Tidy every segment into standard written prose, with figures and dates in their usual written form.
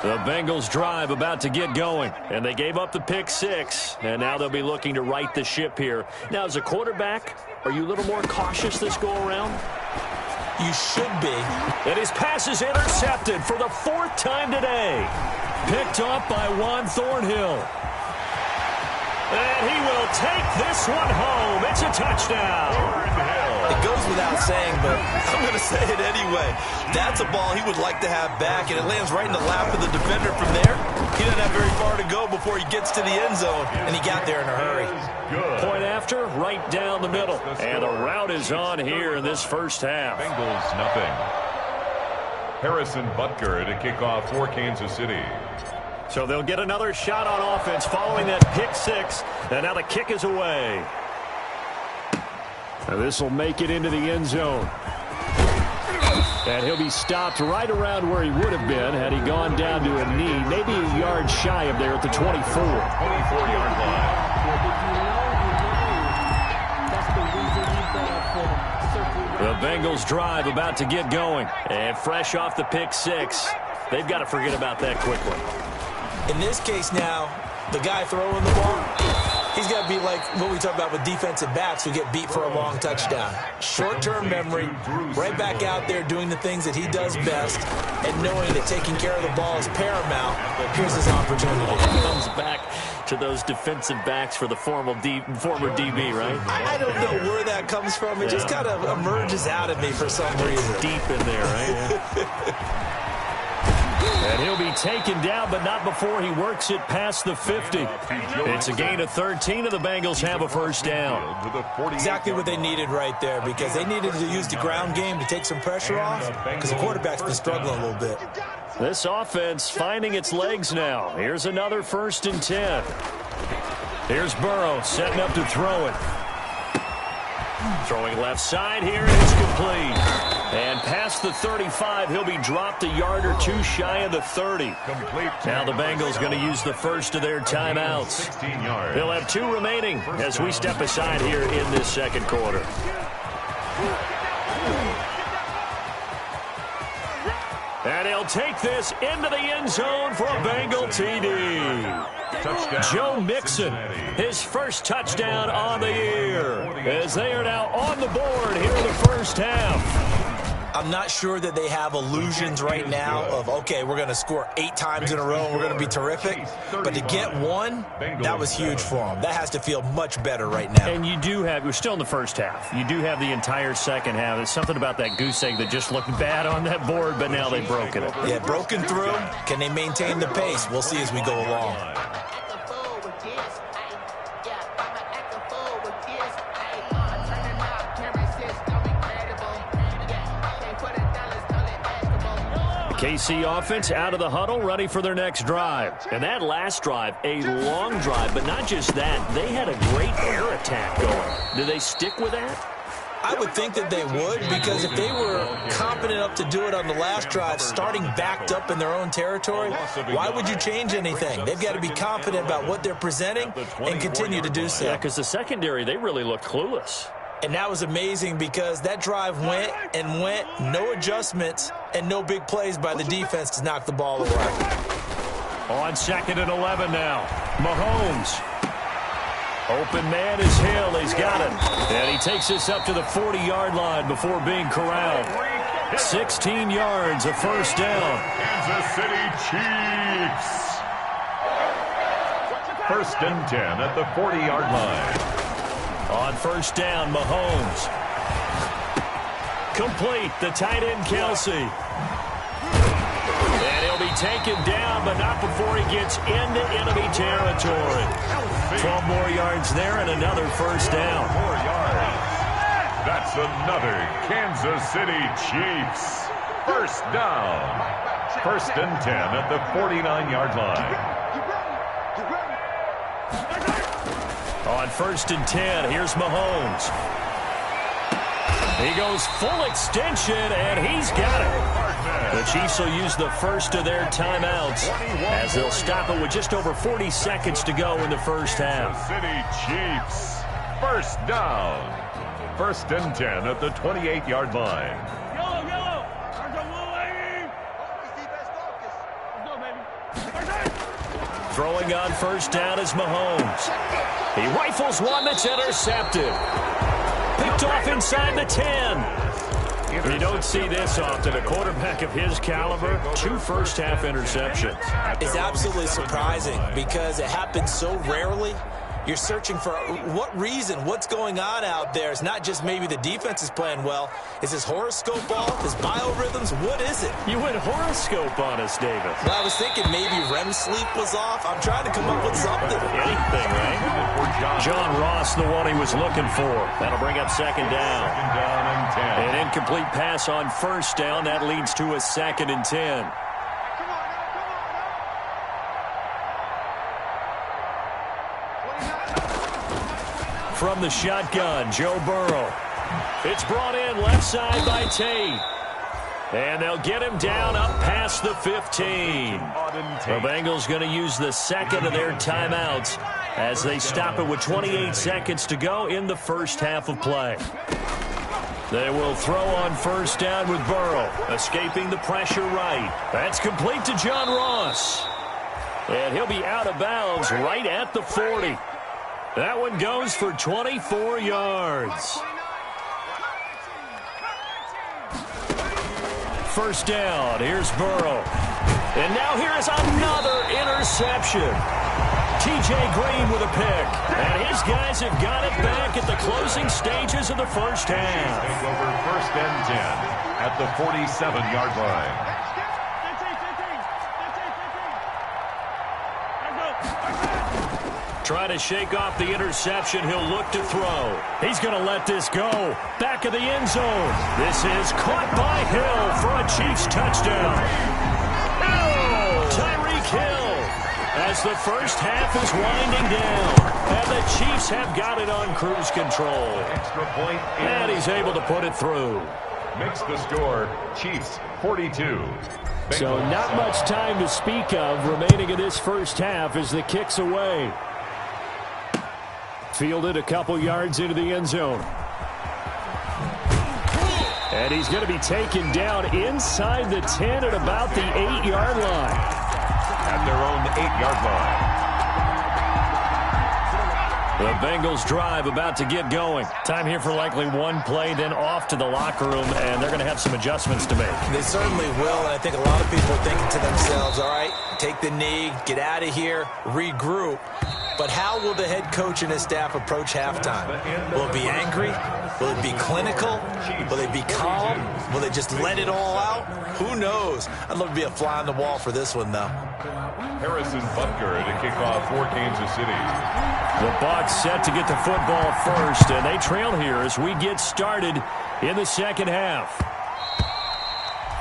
The Bengals drive about to get going, and they gave up the pick six, and now they'll be looking to right the ship here. Now, as a quarterback, are you a little more cautious this go-around? You should be. And his pass is intercepted for the fourth time today. Picked off by Juan Thornhill. And he will take this one home. It's a touchdown. It goes without saying, but I'm going to say it anyway. That's a ball he would like to have back, and it lands right in the lap of the defender from there. He doesn't have very far to go before he gets to the end zone, and he got there in a hurry. Point after, right down the middle. And the route is on here in this first half. Bengals nothing. Harrison Butker to kick off for Kansas City. So they'll get another shot on offense following that pick six. And now the kick is away. Now this will make it into the end zone. And he'll be stopped right around where he would have been had he gone down to a knee, maybe a yard shy of there at the 24. 24-yard line. The Bengals drive about to get going. And fresh off the pick six, they've got to forget about that quickly. In this case now, the guy throwing the ball, he's got to be like what we talk about with defensive backs who get beat for a long touchdown. Short-term memory, right back out there doing the things that he does best, and knowing that taking care of the ball is paramount. Here's his opportunity. He comes back to those defensive backs for the former DB, right? I don't know where that comes from. It just kind of emerges out of me for some reason. Deep in there, right? Yeah. And he'll be taken down, but not before he works it past the 50. It's a gain of 13, and the Bengals have a first down. Exactly what they needed right there, because they needed to use the ground game to take some pressure off, because the quarterback's been struggling a little bit. This offense finding its legs now. Here's another 1st and 10. Here's Burrow setting up to throw it. Throwing left side here, and it's complete. And past the 35, he'll be dropped a yard or two shy of the 30. Now the Bengals going to use the first of their timeouts. They'll have 2 remaining as we step aside here in this second quarter. And he'll take this into the end zone for a Bengal TD. Touchdown. Joe Mixon, his first touchdown on the year, as they are now on the board here in the first half. I'm not sure that they have illusions right now of, okay, we're going to score 8 times in a row and we're going to be terrific. But to get one, that was huge for them. That has to feel much better right now. And you do have, we're still in the first half. You do have the entire second half. There's something about that goose egg that just looked bad on that board, but now they've broken it. Yeah, broken through. Can they maintain the pace? We'll see as we go along. KC offense out of the huddle, ready for their next drive. And that last drive, a long drive, but not just that. They had a great air attack going. Do they stick with that? I would think that they would, because if they were confident enough to do it on the last drive, starting backed up in their own territory, why would you change anything? They've got to be confident about what they're presenting and continue to do so. Yeah, because the secondary, they really looked clueless. And that was amazing because that drive went and went, no adjustments, and no big plays by the defense to knock the ball away. On 2nd and 11 now, Mahomes. Open man is Hill. He's got it. And he takes this up to the 40-yard line before being corralled. 16 yards, a first down. Kansas City Chiefs. 1st and 10 at the 40-yard line. On first down, Mahomes. Complete, the tight end, Kelsey. And he'll be taken down, but not before he gets into enemy territory. 12 more yards there and another first down. 4 yards. That's another Kansas City Chiefs. First down. 1st and 10 at the 49-yard line. On 1st and 10, here's Mahomes. He goes full extension, and he's got it. The Chiefs will use the first of their timeouts as they'll stop it with just over 40 seconds to go in the first half. City Chiefs, first down. 1st and 10 at the 28-yard line. Yellow. Let's go, baby. Throwing on first down is Mahomes. He rifles one that's intercepted. Picked off inside the 10. You don't see this often. A quarterback of his caliber, 2 first-half interceptions. It's absolutely surprising because it happens so rarely. You're searching for what reason, what's going on out there. It's not just maybe the defense is playing well. Is his horoscope off? His biorhythms? What is it? You went horoscope on us, David. Well, I was thinking maybe REM sleep was off. I'm trying to come up with something. Anything, right? John Ross, the one he was looking for. That'll bring up second down. An incomplete pass on first down. That leads to a 2nd and 10. From the shotgun, Joe Burrow. It's brought in left side by Tate. And they'll get him down up past the 15. The Bengals going to use the second of their timeouts as they stop it with 28 seconds to go in the first half of play. They will throw on first down with Burrow, escaping the pressure right. That's complete to John Ross. And he'll be out of bounds right at the 40. That one goes for 24 yards. First down, here's Burrow. And now here's another interception. T.J. Green with a pick. And his guys have got it back at the closing stages of the first half. Take over 1st and 10 at the 47-yard line. Trying to shake off the interception. He'll look to throw. He's going to let this go. Back of the end zone. This is caught by Hill for a Chiefs touchdown. Oh! Tyreek Hill as the first half is winding down. And the Chiefs have got it on cruise control. Extra point. And he's able to put it through. Makes the score Chiefs 42. So not much time to speak of remaining in this first half as the kick's away. Fielded a couple yards into the end zone. And he's going to be taken down inside the 10 at about the 8-yard line. At their own 8-yard line. The Bengals drive about to get going. Time here for likely one play, then off to the locker room, and they're going to have some adjustments to make. They certainly will, and I think a lot of people are thinking to themselves, all right, take the knee, get out of here, regroup. But how will the head coach and his staff approach halftime? Will it be angry? Will it be clinical? Will they be calm? Will they just let it all out? Who knows? I'd love to be a fly on the wall for this one, though. Harrison Butker to kick off for Kansas City. The Bucs set to get the football first, and they trail here as we get started in the second half.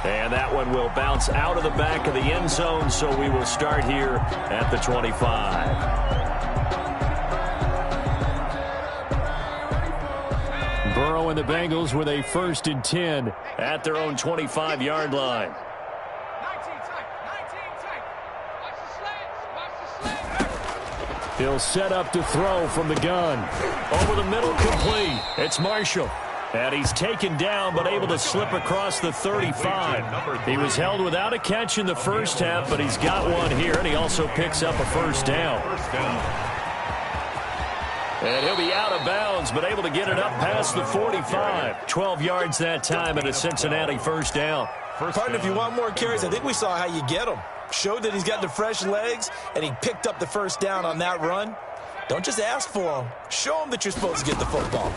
And that one will bounce out of the back of the end zone, so we will start here at the 25. Burrow and the Bengals with a 1st and 10 at their own 25-yard line. He'll set up to throw from the gun. Over the middle, complete. It's Marshall. And he's taken down but able to slip across the 35. He was held without a catch in the first half, but he's got one here, and he also picks up a first down. And he'll be out of bounds, but able to get it up past the 45. 12 yards that time and a Cincinnati first down. Partner, if you want more carries, I think we saw how you get them. Showed that he's got the fresh legs, and he picked up the first down on that run. Don't just ask for them. Show them that you're supposed to get the football.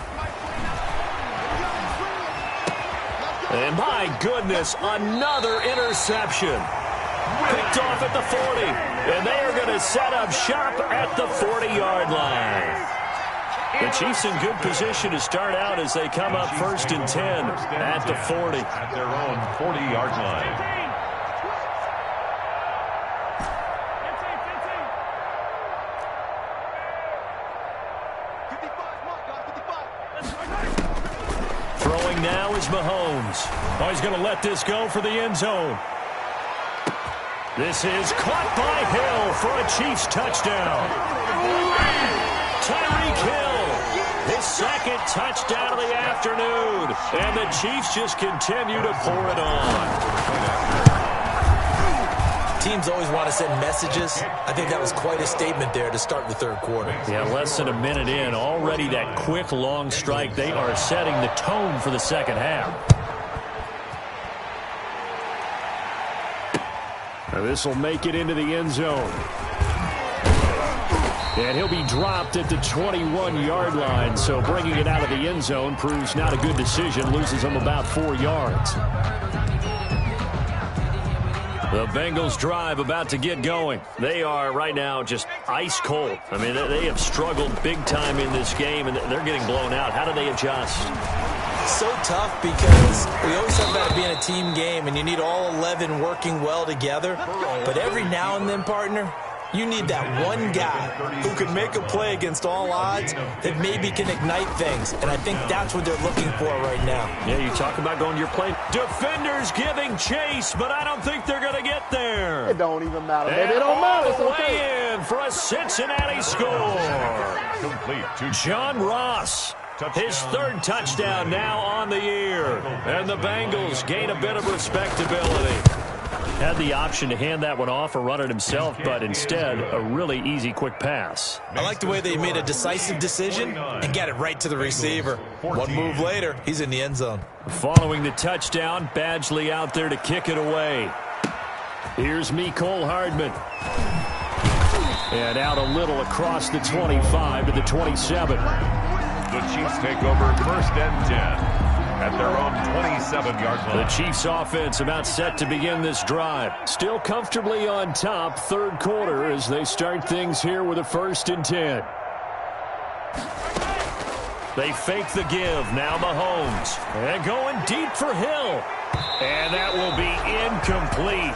And my goodness, another interception. Picked off at the 40. And they are going to set up shop at the 40-yard line. The Chiefs in good position to start out as they come up 1st and 10 at the 40. At their own 40-yard line. Throwing now is Mahomes. Oh, he's going to let this go for the end zone. This is caught by Hill for a Chiefs touchdown. Tyreek Hill, his 2nd touchdown of the afternoon. And the Chiefs just continue to pour it on. Teams always want to send messages. I think that was quite a statement there to start the third quarter. Yeah, less than a minute in. Already that quick, long strike. They are setting the tone for the second half. Now this will make it into the end zone. And he'll be dropped at the 21-yard line, so bringing it out of the end zone proves not a good decision. Loses him about 4 yards. The Bengals drive about to get going. They are right now just ice cold. I mean, they have struggled big time in this game, and they're getting blown out. How do they adjust? So tough because we always talk about it being a team game, and you need all 11 working well together. But every now and then, partner, you need that one guy who can make a play against all odds that maybe can ignite things. And I think that's what they're looking for right now. Yeah, you talk about going to your play. Defenders giving chase, but I don't think they're going to get there. It don't even matter. And It don't matter. It's all the okay. way in for a Cincinnati score. Complete to John Ross. His third touchdown now on the year. And the Bengals gain a bit of respectability. Had the option to hand that one off or run it himself, but instead, a really easy, quick pass. I like the way they made a decisive decision and got it right to the receiver. One move later, he's in the end zone. Following the touchdown, Badgley out there to kick it away. Here's Mecole Hardman. And out a little across the 25 to the 27. the Chiefs take over 1st and 10. At their own 27-yard line. The Chiefs offense about set to begin this drive. Still comfortably on top, third quarter as they start things here with a 1st and 10. They fake the give. Now Mahomes. And going deep for Hill. And that will be incomplete.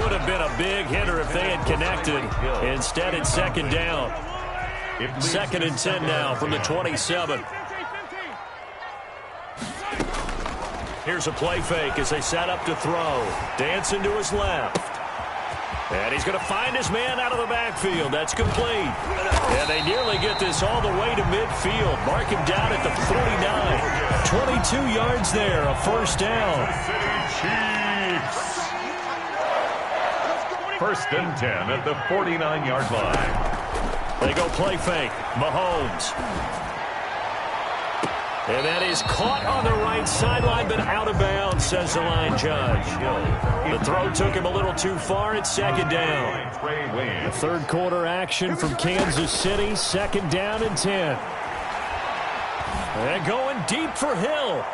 Would have been a big hitter if they had connected. Instead, it's 2nd down. 2nd and 10 now from the 27. Here's a play fake as they set up to throw. Dancing to his left. And he's going to find his man out of the backfield. That's complete. And they nearly get this all the way to midfield. Mark him down at the 49. 22 yards there, a 1st down. Chiefs. 1st and 10 at the 49-yard line. They go play fake. Mahomes. And that is caught on the right sideline, but out of bounds, says the line judge. The throw took him a little too far. It's 2nd down. The third quarter action from Kansas City. 2nd down and 10. And going deep for Hill.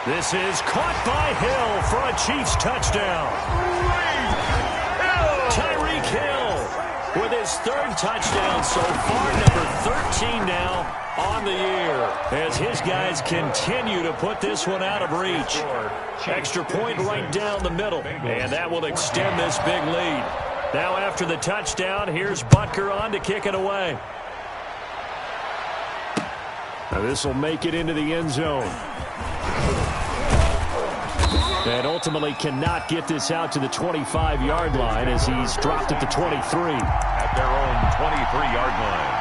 This is caught by Hill for a Chiefs touchdown. Tyreek Hill with his 3rd touchdown so far, number 13 now on the year, as his guys continue to put this one out of reach. Extra point right down the middle, and that will extend this big lead. Now after the touchdown, here's Butker on to kick it away. Now this will make it into the end zone. And ultimately cannot get this out to the 25-yard line as he's dropped at the 23. At their own 23-yard line.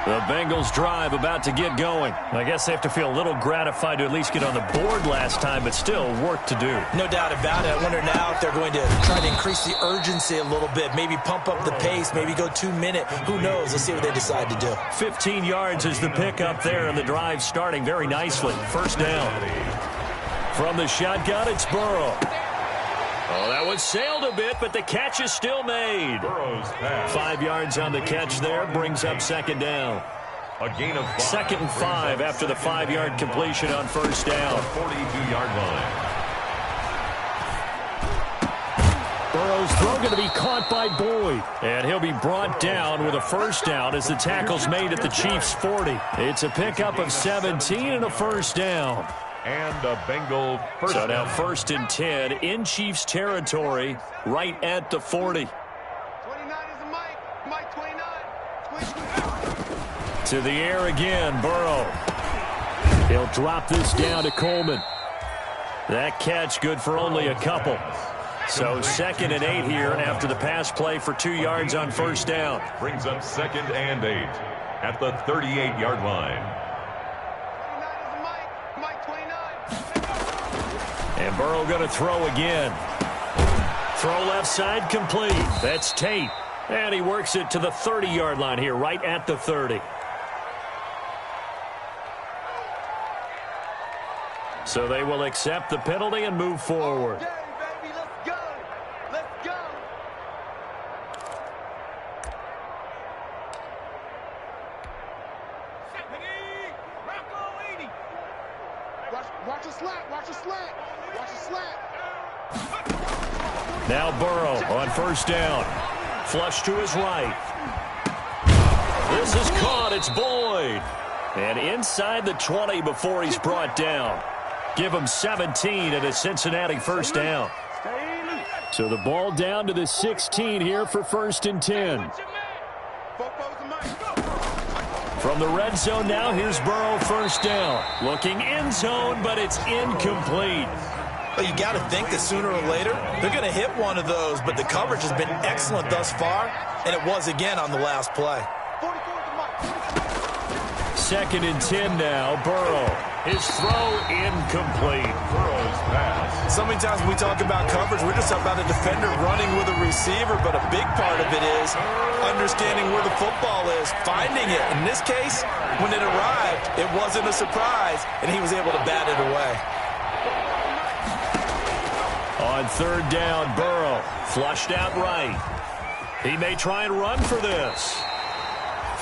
The Bengals drive about to get going. I guess they have to feel a little gratified to at least get on the board last time, but still work to do. No doubt about it. I wonder now if they're going to try to increase the urgency a little bit, maybe pump up the pace, maybe go 2-minute. Who knows? Let's see what they decide to do. 15 yards is the pickup there, and the drive starting very nicely. 1st down. From the shotgun, it's Burrow. Oh, that one sailed a bit, but the catch is still made. 5 yards on the catch there, brings up 2nd down. A gain of 5. 2nd and 5 after the 5-yard completion on 1st down. 42-yard line. Burrow's throw going to be caught by Boyd. And he'll be brought down with a 1st down as the tackle's made at the Chiefs' 40. It's a pickup of 17 and a 1st down. And a Bengal 1st So now down. 1st and 10 in Chiefs territory right at the 40. 29 is the mic. Mike 29. To the air again, Burrow. He'll drop this down to Coleman. That catch good for only a couple. So 2nd and 8 here after the pass play for 2 yards on 1st down. Brings up 2nd and 8 at the 38-yard line. Mike 29. And Burrow going to throw again. Throw left side complete. That's Tate. And he works it to the 30-yard line here, right at the 30. So they will accept the penalty and move forward. Okay, baby, let's go. Let's go. Watch a slat. Watch a slat. Watch a slat. Now Burrow on first down. Flush to his right. This is caught. It's Boyd. And inside the 20 before he's brought down. Give him 17 and a Cincinnati first down. So the ball down to the 16 here for 1st and 10. From the red zone now, here's Burrow first down. Looking end zone, but it's incomplete. Well, you got to think that sooner or later they're going to hit one of those, but the coverage has been excellent thus far, and it was again on the last play. 2nd and 10 now, Burrow. His throw incomplete. Burrow's pass. So many times when we talk about coverage, we're just talking about a defender running with a receiver, but a big part of it is understanding where the football is, finding it. In this case, when it arrived, it wasn't a surprise, and he was able to bat it away. On 3rd down, Burrow flushed out right. He may try and run for this.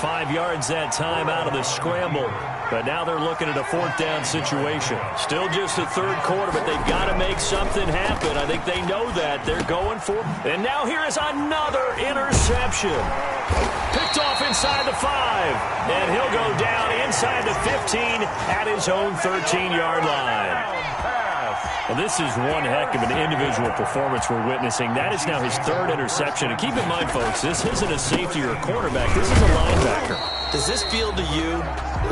5 yards that time out of the scramble. But now they're looking at a 4th down situation. Still just the 3rd quarter, but they've got to make something happen. I think they know that. They're going for it. And now here is another interception. Picked off inside the 5. And he'll go down inside the 15 at his own 13-yard line. Well, this is one heck of an individual performance we're witnessing. That is now his 3rd interception. And keep in mind, folks, this isn't a safety or a cornerback. This is a linebacker. Does this feel to you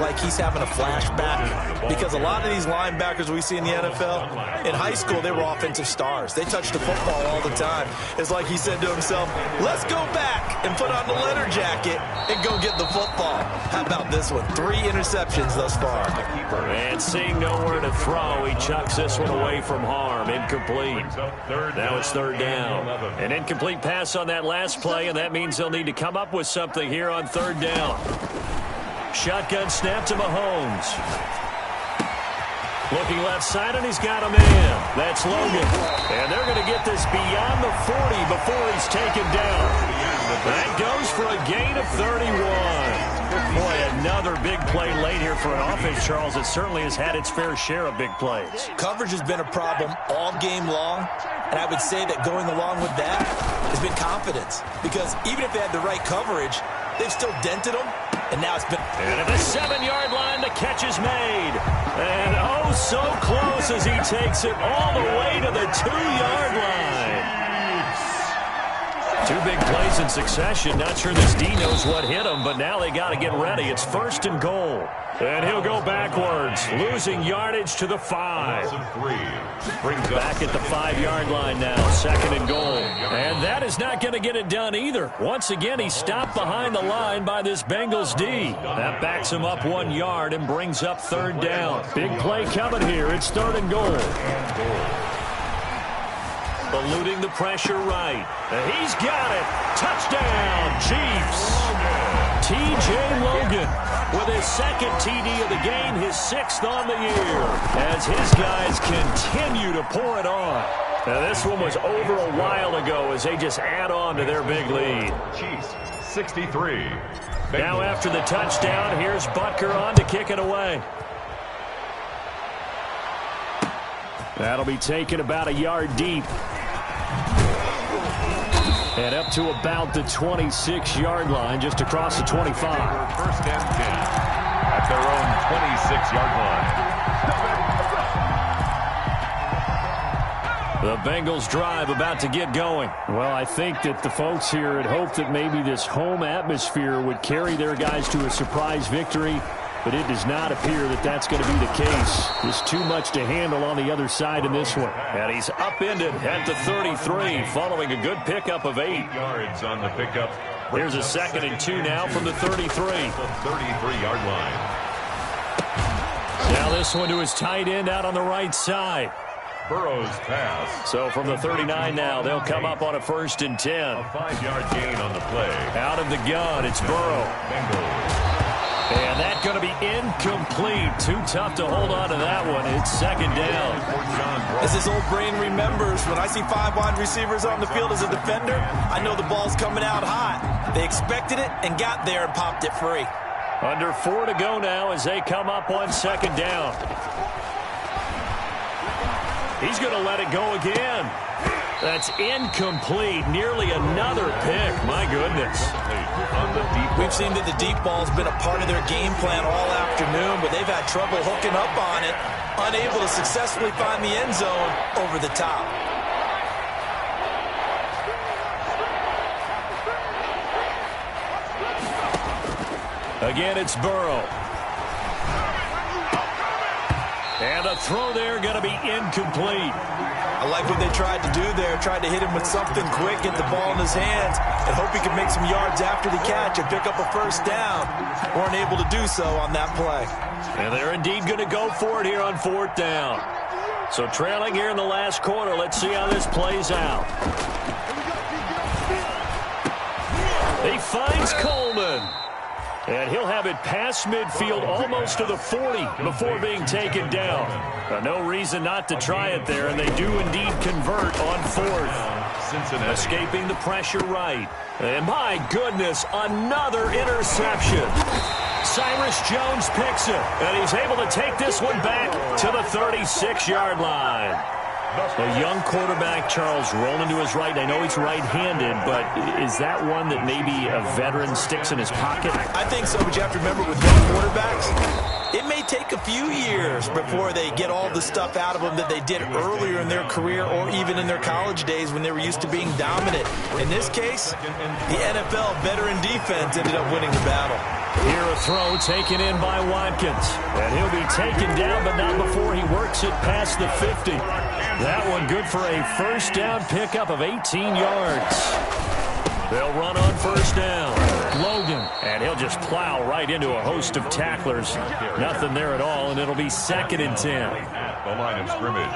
like he's having a flashback? Because a lot of these linebackers we see in the NFL, in high school, they were offensive stars. They touched the football all the time. It's like he said to himself, let's go back and put on the leather jacket and go get the football. How about this one? 3 interceptions thus far. And seeing nowhere to throw, he chucks this one away from harm. Incomplete. Now it's 3rd down. An incomplete pass on that last play, and that means they'll need to come up with something here on 3rd down. Shotgun snap to Mahomes. Looking left side, and he's got a man. That's Logan. And they're going to get this beyond the 40 before he's taken down. That goes for a gain of 31. Boy, another big play late here for an offense, Charles. It certainly has had its fair share of big plays. Coverage has been a problem all game long, and I would say that going along with that has been confidence. Because even if they had the right coverage, they've still dented them, and now it's been... And at the 7-yard line, the catch is made. And oh, so close as he takes it all the way to the 2-yard line. 2 big plays in succession. Not sure this D knows what hit him, but now they got to get ready. It's 1st and goal. And he'll go backwards, losing yardage to the 5. Back at the 5-yard line now, 2nd and goal. And that is not going to get it done either. Once again, he's stopped behind the line by this Bengals D. That backs him up 1 yard and brings up 3rd down. Big play coming here. It's 3rd and goal. Eluding the pressure right. And he's got it. Touchdown, Chiefs. T.J. Logan with his 2nd TD of the game, his 6th on the year, as his guys continue to pour it on. Now, this one was over a while ago as they just add on to their big lead. Chiefs, 63. Now after the touchdown, here's Butker on to kick it away. That'll be taken about a yard deep. And up to about the 26-yard line, just across the 25. 1st and 10 at their own 26-yard line. The Bengals drive about to get going. Well, I think that the folks here had hoped that maybe this home atmosphere would carry their guys to a surprise victory, but it does not appear that that's going to be the case. There's too much to handle on the other side in this one. And he's upended at the 33, following a good pickup of 8 yards on the pickup. Here's a 2nd and 2 now from the 33. The 33-yard line. Now this one to his tight end out on the right side. Burrow's pass. So from the 39 now, they'll come up on a 1st and 10. A 5-yard gain on the play. Out of the gun, it's Burrow. Bengals. And that's going to be incomplete. Too tough to hold on to that one. It's 2nd down. As his old brain remembers, when I see 5 wide receivers on the field as a defender, I know the ball's coming out hot. They expected it and got there and popped it free. Under 4 to go now as they come up on 2nd down. He's going to let it go again. That's incomplete. Nearly another pick. My goodness. We've seen that the deep ball's been a part of their game plan all afternoon, but they've had trouble hooking up on it, unable to successfully find the end zone over the top. Again, it's Burrow. And a throw there going to be incomplete. I like what they tried to do there, tried to hit him with something quick, get the ball in his hands, and hope he could make some yards after the catch and pick up a 1st down. Weren't able to do so on that play. And they're indeed going to go for it here on 4th down. So trailing here in the last quarter, let's see how this plays out. He finds Coleman. And he'll have it past midfield, almost to the 40 before being taken down. No reason not to try it there, and they do indeed convert on 4th. Cincinnati. Escaping the pressure right. And my goodness, another interception. Cyrus Jones picks it, and he's able to take this one back to the 36-yard line. A young quarterback, Charles, rolling to his right. I know he's right-handed, but is that one that maybe a veteran sticks in his pocket? I think so, but you have to remember with young quarterbacks, it may take a few years before they get all the stuff out of them that they did earlier in their career or even in their college days when they were used to being dominant. In this case, the NFL veteran defense ended up winning the battle. Here a throw taken in by Watkins. And he'll be taken down, but not before he works it past the 50. That one good for a 1st down pickup of 18 yards. They'll run on 1st down. Logan. And he'll just plow right into a host of tacklers. Nothing there at all, and it'll be 2nd and 10. The line of scrimmage.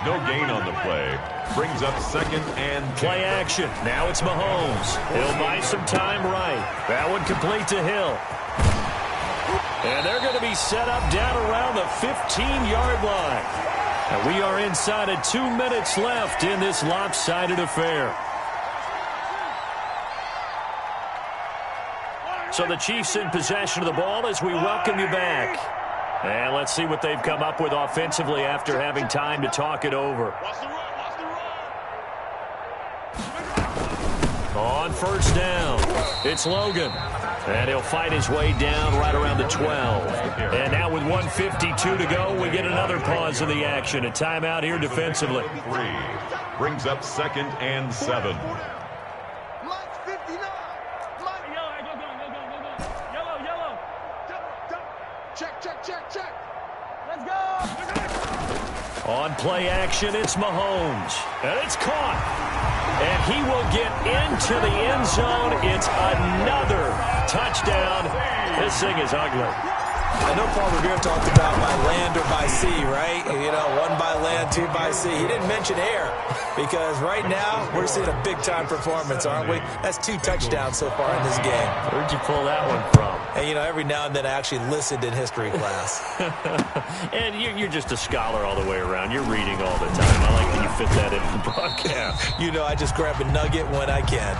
No gain on the play. Brings up 2nd and 10. Play action. Now it's Mahomes. He'll buy some time right. That one complete to Hill. And they're going to be set up down around the 15-yard line. And we are inside of 2 minutes left in this lopsided affair. So the Chiefs in possession of the ball as we welcome you back. And let's see what they've come up with offensively after having time to talk it over. On 1st down, it's Logan. And he'll fight his way down right around the 12. And now with 1:52 to go, we get another pause in the action. A timeout here defensively. 3. Brings up 2nd and 7. Check. Let's go. On play action, it's Mahomes. And it's caught. And he will get into the end zone. It's another touchdown. This thing is ugly. I know Paul Revere talked about by land or by sea, right? You know, 1 by land, 2 by sea. He didn't mention air because right now we're seeing a big-time performance, aren't we? That's 2 touchdowns so far in this game. Where'd you pull that one from? And, you know, every now and then I actually listened in history class. And you're just a scholar all the way around. You're reading all the time. I like that you fit that in the broadcast. You know, I just grab a nugget when I can.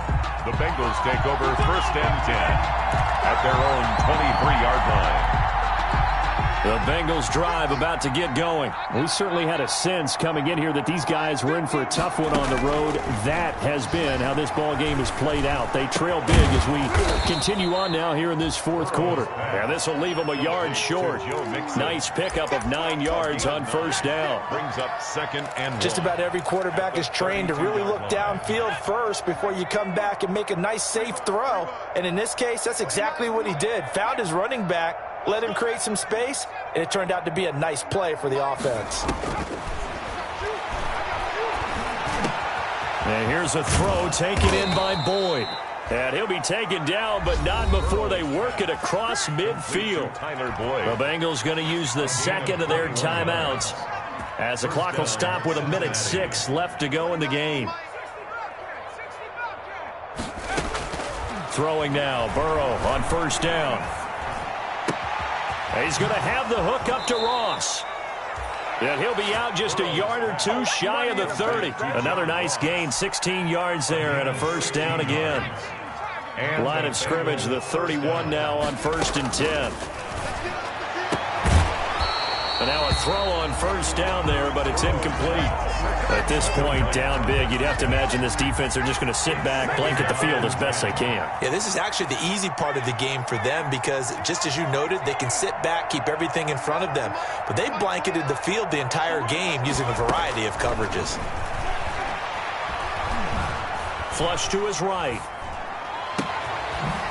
The Bengals take over 1st and 10 at their own 23-yard line. The Bengals drive about to get going. We certainly had a sense coming in here that these guys were in for a tough one on the road. That has been how this ball game has played out. They trail big as we continue on now here in this 4th quarter. And this will leave them a yard short. Nice pickup of 9 yards on 1st down. Brings up 2nd and 1. Just about every quarterback is trained to really look downfield first before you come back and make a nice, safe throw. And in this case, that's exactly what he did. Found his running back, let him create some space, and it turned out to be a nice play for the offense. And here's a throw taken in by Boyd. And he'll be taken down, but not before they work it across midfield. Tyler Boyd. The Bengals going to use the 2nd of their timeouts As the clock will stop with 1:06 left to go in the game. Throwing now, Burrow on first down. He's going to have the hook up to Ross. And he'll be out just a yard or two shy of the 30. Another nice gain, 16 yards there and a first down again. Line of scrimmage, the 31 now on 1st and 10. And now a throw on first down there, but it's incomplete. At this point, down big, you'd have to imagine this defense are just going to sit back, blanket the field as best they can. Yeah, this is actually the easy part of the game for them because, just as you noted, they can sit back, keep everything in front of them. But they blanketed the field the entire game using a variety of coverages. Flush to his right.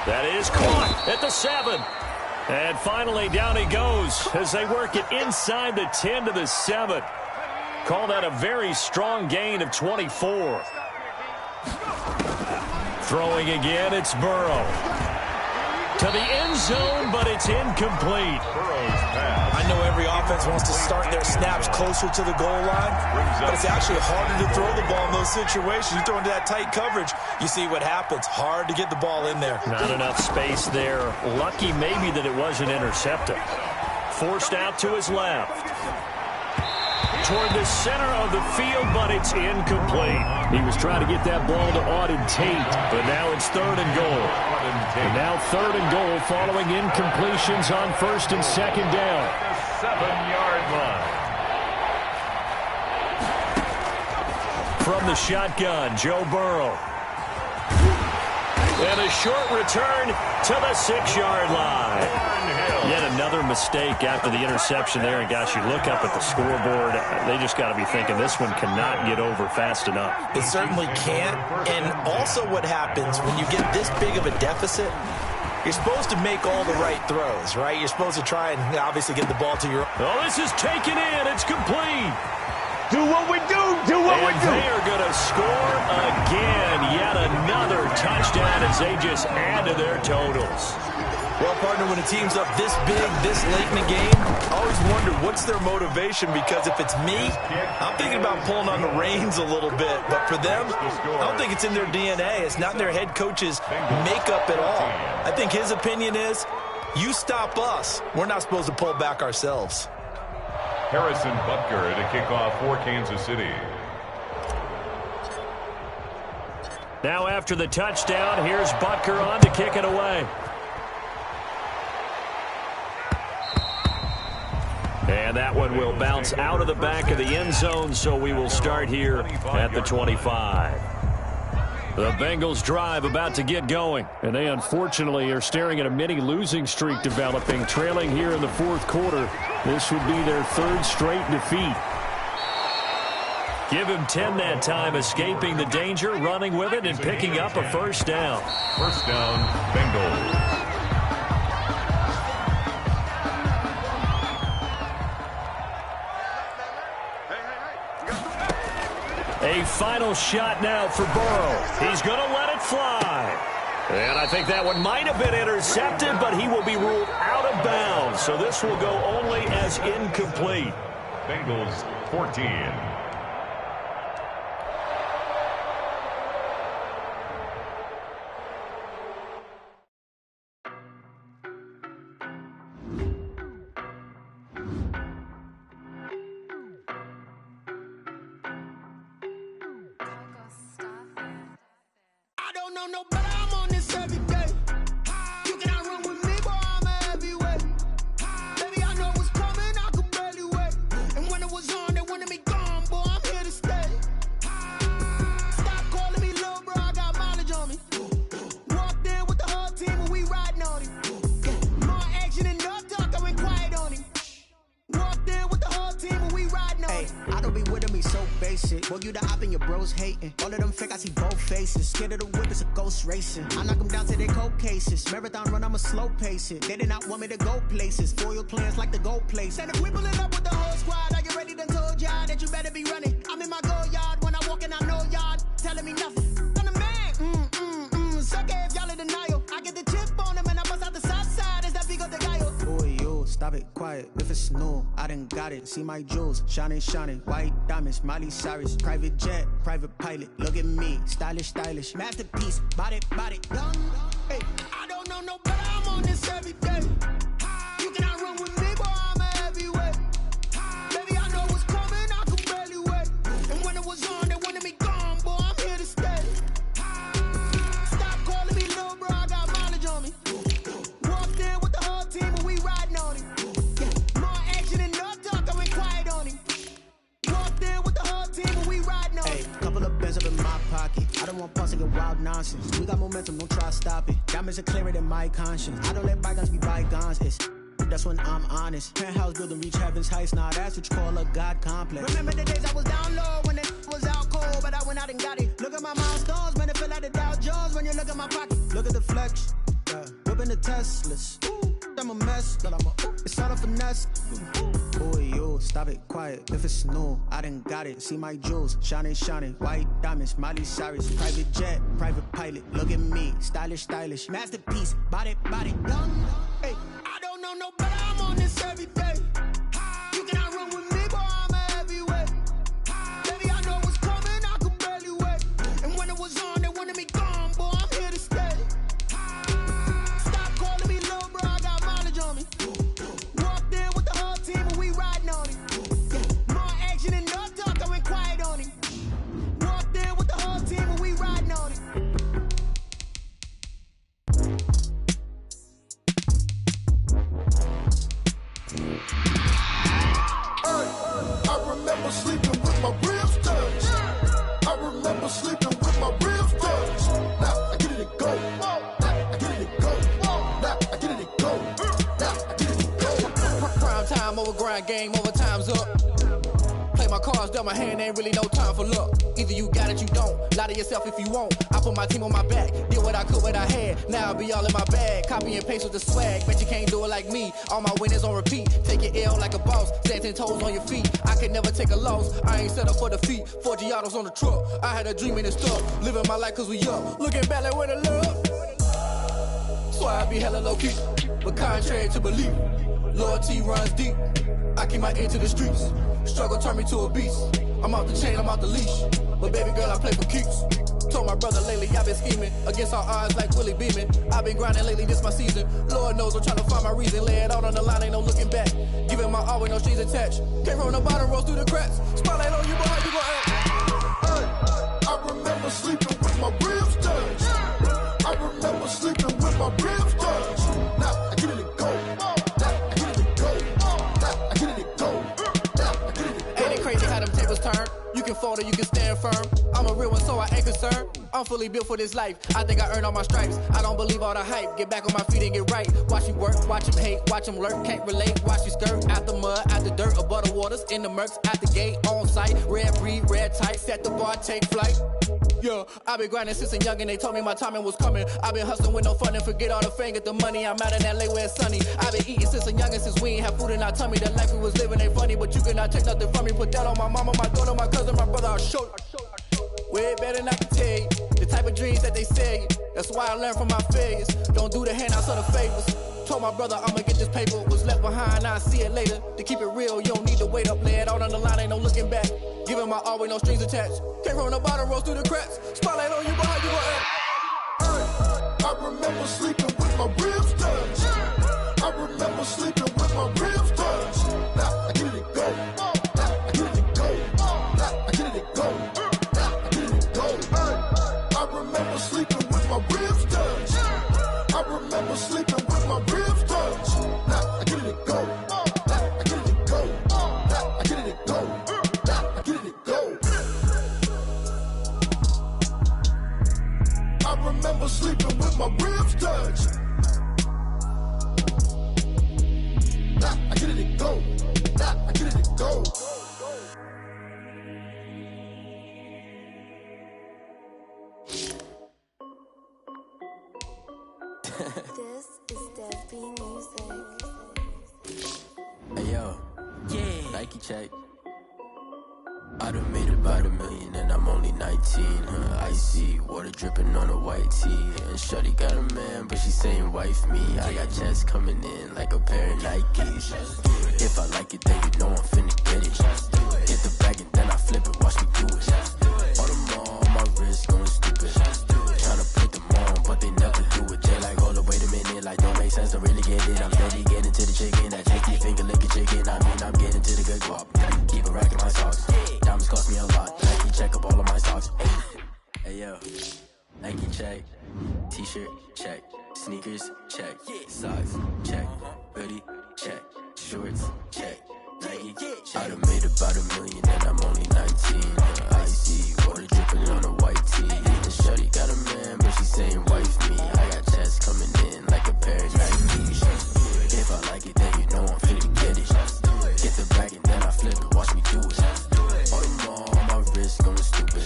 That is caught at the 7. And finally, down he goes as they work it inside the 10 to the 7. Call that a very strong gain of 24. Throwing again, it's Burrow. To the end zone, but it's incomplete. I know every offense wants to start their snaps closer to the goal line, but it's actually harder to throw the ball in those situations. You throw into that tight coverage, you see what happens. Hard to get the ball in there. Not enough space there. Lucky maybe that it wasn't intercepted. Forced out to his left. Toward the center of the field, but it's incomplete. He was trying to get that ball to Auden Tate, but now it's 3rd and goal. And now 3rd and goal following incompletions on 1st and 2nd down. 7-yard line. From the shotgun, Joe Burrow. And a short return to the 6-yard line. Yet another mistake after the interception there. And, gosh, you look up at the scoreboard, they just got to be thinking this one cannot get over fast enough. It certainly can't. And also what happens when you get this big of a deficit, you're supposed to make all the right throws, right? You're supposed to try and obviously get the ball to your... Oh, this is taken in. It's complete. Do what we do. Do what we do. And they are going to score again. Yet another touchdown as they just add to their totals. Well, partner, when a team's up this big, this late in the game, I always wonder what's their motivation, because if it's me, I'm thinking about pulling on the reins a little bit. But for them, I don't think it's in their DNA. It's not in their head coach's makeup at all. I think his opinion is, you stop us, we're not supposed to pull back ourselves. Harrison Butker to kick off for Kansas City. Now after the touchdown, here's Butker on to kick it away. And that one will bounce out of the back of the end zone, so we will start here at the 25. The Bengals drive about to get going, and they unfortunately are staring at a mini losing streak developing, trailing here in the 4th quarter. This would be their 3rd straight defeat. Give him 10 that time, escaping the danger, running with it, and picking up a first down. First down, Bengals. A final shot now for Burrow. He's going to let it fly. And I think that one might have been intercepted, but he will be ruled out of bounds. So this will go only as incomplete. Bengals 14. They did not want me to go places. Foil plans like the gold place. And if we pulling up with the whole squad, are you ready? Done told y'all that you better be running. I'm in my go yard when I walk in, I know y'all telling me nothing. I'm the man. Suck if y'all in denial. I get the chip on him and I bust out the south side. Is that big of the guy? Boy, yo, stop stop it, quiet. If it's new, I done got it. See my jewels, shining, shining. White diamonds, Miley Cyrus. Private jet, private pilot. Look at me, stylish, stylish. Masterpiece, body, young. Hey, I don't know no better. I'm on this every day. You cannot run with me, boy. I'm a heavyweight. Baby, I know what's coming. I can barely wait. And when it was on, they wanted me gone, boy. I'm here to stay. Stop calling me little bro. I got mileage on me. Walked in with the whole team, and we riding on him. Yeah, more action than no talk. I went quiet on him. Walked in with the whole team, and we riding on him. Couple of bands up in my pocket. I don't want pulse and wild nonsense. We got momentum, don't try to stop it. Diamonds are clearer than my conscience. I don't let bygones be bygones. That's when I'm honest. Penthouse building, reach heaven's heights. Nah, that's what you call a God complex. Remember the days I was down low when it was out cold, but I went out and got it. Look at my milestones, man, it feel like the Dow Jones when you look at my pocket. Look at the flex, yeah. Whipping the Teslas. I'm a mess, but it's all a finesse. Boy, yo, stop it, quiet. If it's new, I done got it. See my jewels, shining, shining. White diamonds, Miley Cyrus. Private jet, private pilot. Look at me, stylish, stylish. Masterpiece, body, young. Hey, I don't know no better. I'm on this every day. You cannot run with me, boy. I'm a heavyweight. Baby, I know what's coming. I can barely wait. And when it was on, they wanted me gone, boy. I'm here to stay. Stop calling me little bro. I got mileage on me. Walked in with the whole team, and we riding on him. Yeah, more action than no talk. I went quiet on him. Walked in with the whole team, and we riding on him. I remember sleeping with my ribs touched. I remember sleeping with my ribs touched. Now I get it and go. Now I get it and go. Now I get it and go. Now I get it and go. Prime time over grind game, over time's up. Play my cards, dealt my hand, ain't really no time for luck. Either you got it, you don't. Lie to yourself if you won't. I put my team on my back, did what I could, what I had. Now I'll be all in my bag, copy and paste with the swag. Bet you can't do it like me. All my winners on repeat. Take your L like a boss, stand 10 toes on your feet. I can never take a loss. I ain't set up for defeat. 4 Giottos on the truck. I had a dream and it's stuck. Living my life cause we up. Looking back like where the love. So I be hella low key, but contrary to belief, loyalty runs deep. I keep my ear to the streets. Struggle turned me to a beast. I'm out the chain, I'm out the leash. But baby girl, I play for keeps. Told my brother lately, I've been scheming against all odds like Willie Beeman. I've been grinding lately, this my season. Lord knows I'm trying to find my reason. Lay it out on the line, ain't no looking back. Giving my all with no strings attached. Came from the bottom, rose through the cracks. Spotlight on you, boy, how you gon' act? I remember sleeping with my ribs touched. I remember sleeping with my ribs touched. Now I get it and go. Now I get it and go. Now I get it and go. Now I get it and go. Ain't it crazy how them tables turn? You can fold or you can stand firm. I'm a real one, so I ain't concerned. I'm fully built for this life. I think I earned all my stripes. I don't believe all the hype. Get back on my feet and get right. Watch you work, watch him hate, watch him lurk. Can't relate, watch you skirt. Out the mud, out the dirt, above the waters, in the murks, out the gate, on site. Red breed, red tight, set the bar, take flight. Yeah, I been grinding since a young and they told me my timing was coming. I been hustling with no fun and forget all the fame, get the money. I'm out in LA where it's sunny. I been eating since a young and since we ain't have food in our tummy. The life we was living ain't funny, but you cannot take nothing from me. Put that on my mama, my daughter, my cousin, my brother, I'll show you. Way better than I can tell you. The type of dreams that they sell you. That's why I learned from my failures. Don't do the handouts or the favors. Told my brother I'ma get this paper. Was left behind, I'll see it later. To keep it real, you don't need to wait up. Lay it out on the line, ain't no looking back. Giving my all with no strings attached. Came from the bottom, rose through the cracks. Spotlight on you, boy, how you gon' act? I remember sleeping with my ribs touched. I remember sleeping with my ribs touched. Now I get it and go. Now I get it and go. Now I get it and go. Now I get it and go. I remember sleeping with my ribs touched. I remember sleeping with my ribs touched. Now I get it and go. Now I get it and go. Now I get it and go. Now I get it and go. I remember sleeping with my ribs touched. Now I get it and go. Now I get it and go. This is Dev B Music. Hey yo, yeah, Nike check. I done made about $1 million and I'm only 19. Icy water dripping on a white tee. And shorty got a man, but she saying wife me. I got checks coming in like a pair of Nikes. If I like it, then you know I'm finna get it. Get the bag and then I flip it, watch me do it. All them on my wrist going stupid. Tryna put them on, but they never do it. They like, hold up, wait a minute, like don't make sense, don't really get it. I'm steady getting to the chicken, that tasty finger licking chicken. I mean, I'm getting to the good guap. Keep it racking my socks. Diamonds cost me a lot. Nike check up all of my socks. Hey yo, Nike check. T-shirt check. Sneakers check. Socks check. Hoodie check. Shorts check. Nike check. I done made about $1 million and I'm only 19. Icy water dripping on a white tee. And shorty got a man, but she saying wife me. I got checks coming in like a pair of Nikes. If I like it, then you know I'm finna get it. Get the bag and then I flip it, watch me do it. All them on my wrist going stupid.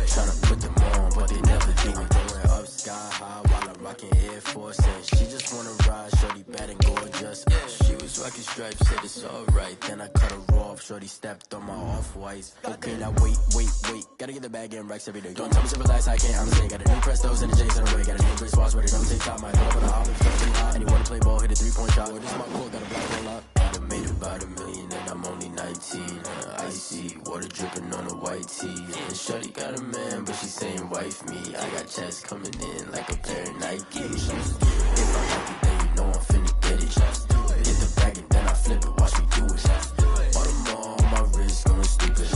Tryna put them on, but they never do it. Going up sky high while I'm rocking Air Force. And she just wanna ride, shorty bad and gorgeous. She was rocking stripes, said it's alright. Then I cut her off, shorty stepped on my off-whites. Okay, now wait. Gotta get the bag and racks every day. Don't tell me to relax, I can't, I'm saying. Got a new Prestos and a J's on the way. Got a new wristwatch where they don't take top. My pull up on the olive, it's gonna be hot. And you wanna play ball, hit a 3-point shot. Well, this is my pull, got a black roll up. I done made about $1 million and I'm only 19. Icy water dripping on a white tee. And shorty got a man, but she saying wife me. I got checks coming in like a pair of Nikes. If I like it, then you know I'm finna get it. Get the bag and then I flip it, watch me do it. All them on my wrist going stupid.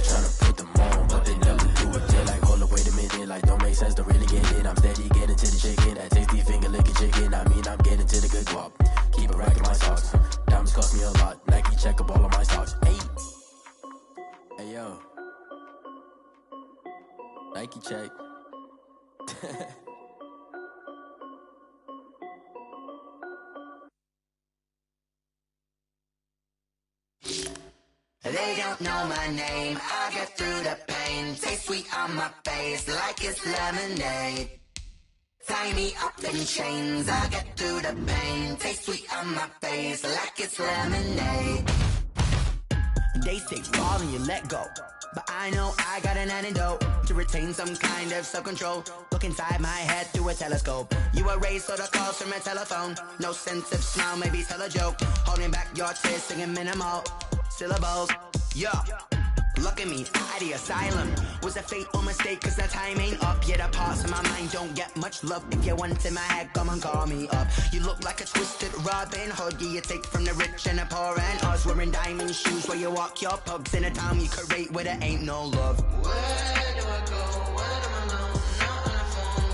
Tryna put them on, but they never do it. They're like, hold up, wait a minute, like don't make sense, don't really get it. I'm steady getting to the chicken, that tasty finger licking chicken. I mean, I'm getting to the good guap. Keep it racking my socks. Diamonds cost me a lot. Nike check up all of my socks. Hey yo, Nike check. They don't know my name, I get through the pain. Taste sweet on my face like it's lemonade. Tie me up in chains, I get through the pain. Taste sweet on my face like it's lemonade. They say fall and you let go, but I know I got an antidote to retain some kind of self-control. Look inside my head through a telescope. You erase all the calls from a telephone. No sense of smile, maybe tell a joke. Holding back your tears, singing minimal syllables. Yeah, look at me, at the asylum. Was a fateful mistake, cause the time ain't up. Yet the parts of my mind don't get much love. If you want in my head, come and call me up. You look like a twisted Robin Hood. You take from the rich and the poor and us. Wearing diamond shoes where you walk your pugs. In a town you could rate where there ain't no love. Where do I go? When am I alone? Not on the phone.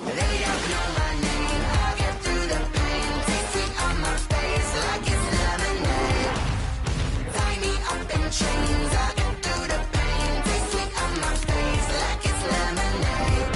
They don't know my name. I get through the pain. Taste sweet on my face like it's lemonade. Tie me up in chains. I get through the pain. Taste sweet on my face like it's lemonade.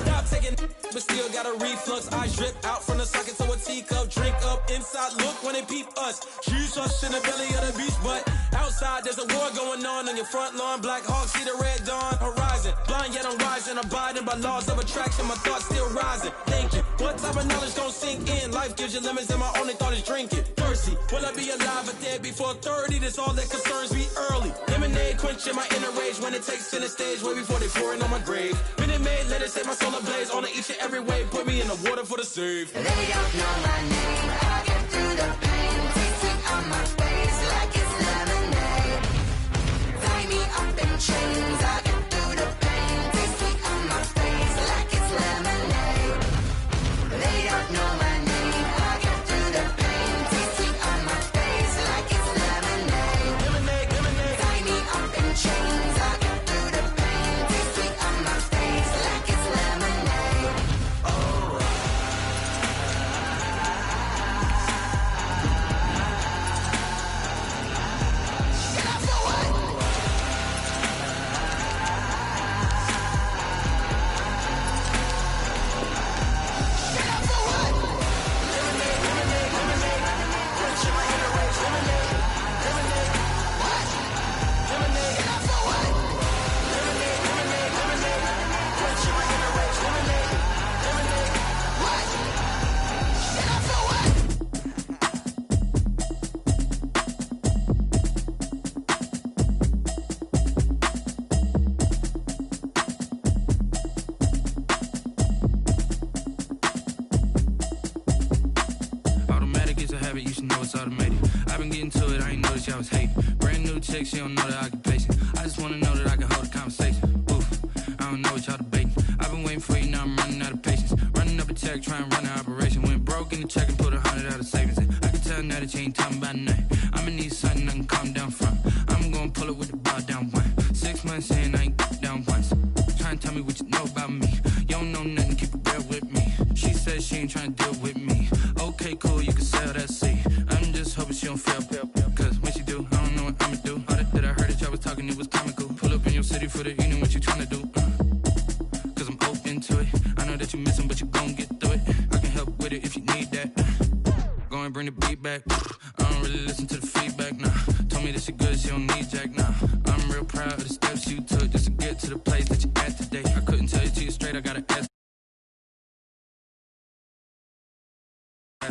Stop taking, but still got a reflux. I drip out from the socket to a teacup. Drink up inside, look when they peep us. Shoes us in the belly of the beach, but outside there's a war going on your front lawn. Black Hawk see the red dawn horizon. Blind yet I'm rising, abiding by laws of attraction. My thoughts still rising. Thinking, what type of knowledge gon' sink in? Life gives you lemons and my only thought is drinking. Thirsty, will I be alive or dead before 30? That's all that concerns me early. Lemonade quenching my inner rage when it takes center stage way before they pour it on my grave. Minute Maid, let it set my soul ablaze. On each and every way, put me in the water for the save. They don't know my name. I get through the pain. Taste sweet on my face like it's lemonade. Tie me up in chains. I get through the pain. Taste sweet on my face like it's lemonade. They don't know my name. I get through the pain. Taste sweet on my face like it's lemonade. Lemonade. Tie me up in chains. I get through the pain. Taste sweet on my face like it's lemonade. into it, I ain't noticed y'all was hating. Brand new chick, she don't know the occupation. I just wanna know that I can hold a conversation. Oof, I don't know what y'all debating. I've been waiting for you, now I'm running out of patience. Running up a check, trying to run an operation. Went broke in the check and put 100 out of savings in. I can tell now that you ain't talking about nothing. I'ma need something I can calm down from. I'm gonna pull it with the bar down one. 6 months in, I ain't down once. Trying to tell me what you know about me. You don't know nothing, keep it real with me. She said she ain't trying to deal with me. Okay, cool, you can sell that seat. I'm just hoping she don't fail. Cause when she do, I don't know what I'ma do. All that I heard that y'all was talking, it was comical. Pull up in your city for the evening, what you trying to do? Cause I'm open to it. I know that you missing, but you gon' get through it. I can help with it if you need that. Go and bring the beat back. I don't really listen to the feedback, nah. Told me that she good, she don't need jack, nah. I'm real proud of the steps you took just to get to the place that you at today. I couldn't tell you to you straight, I gotta ask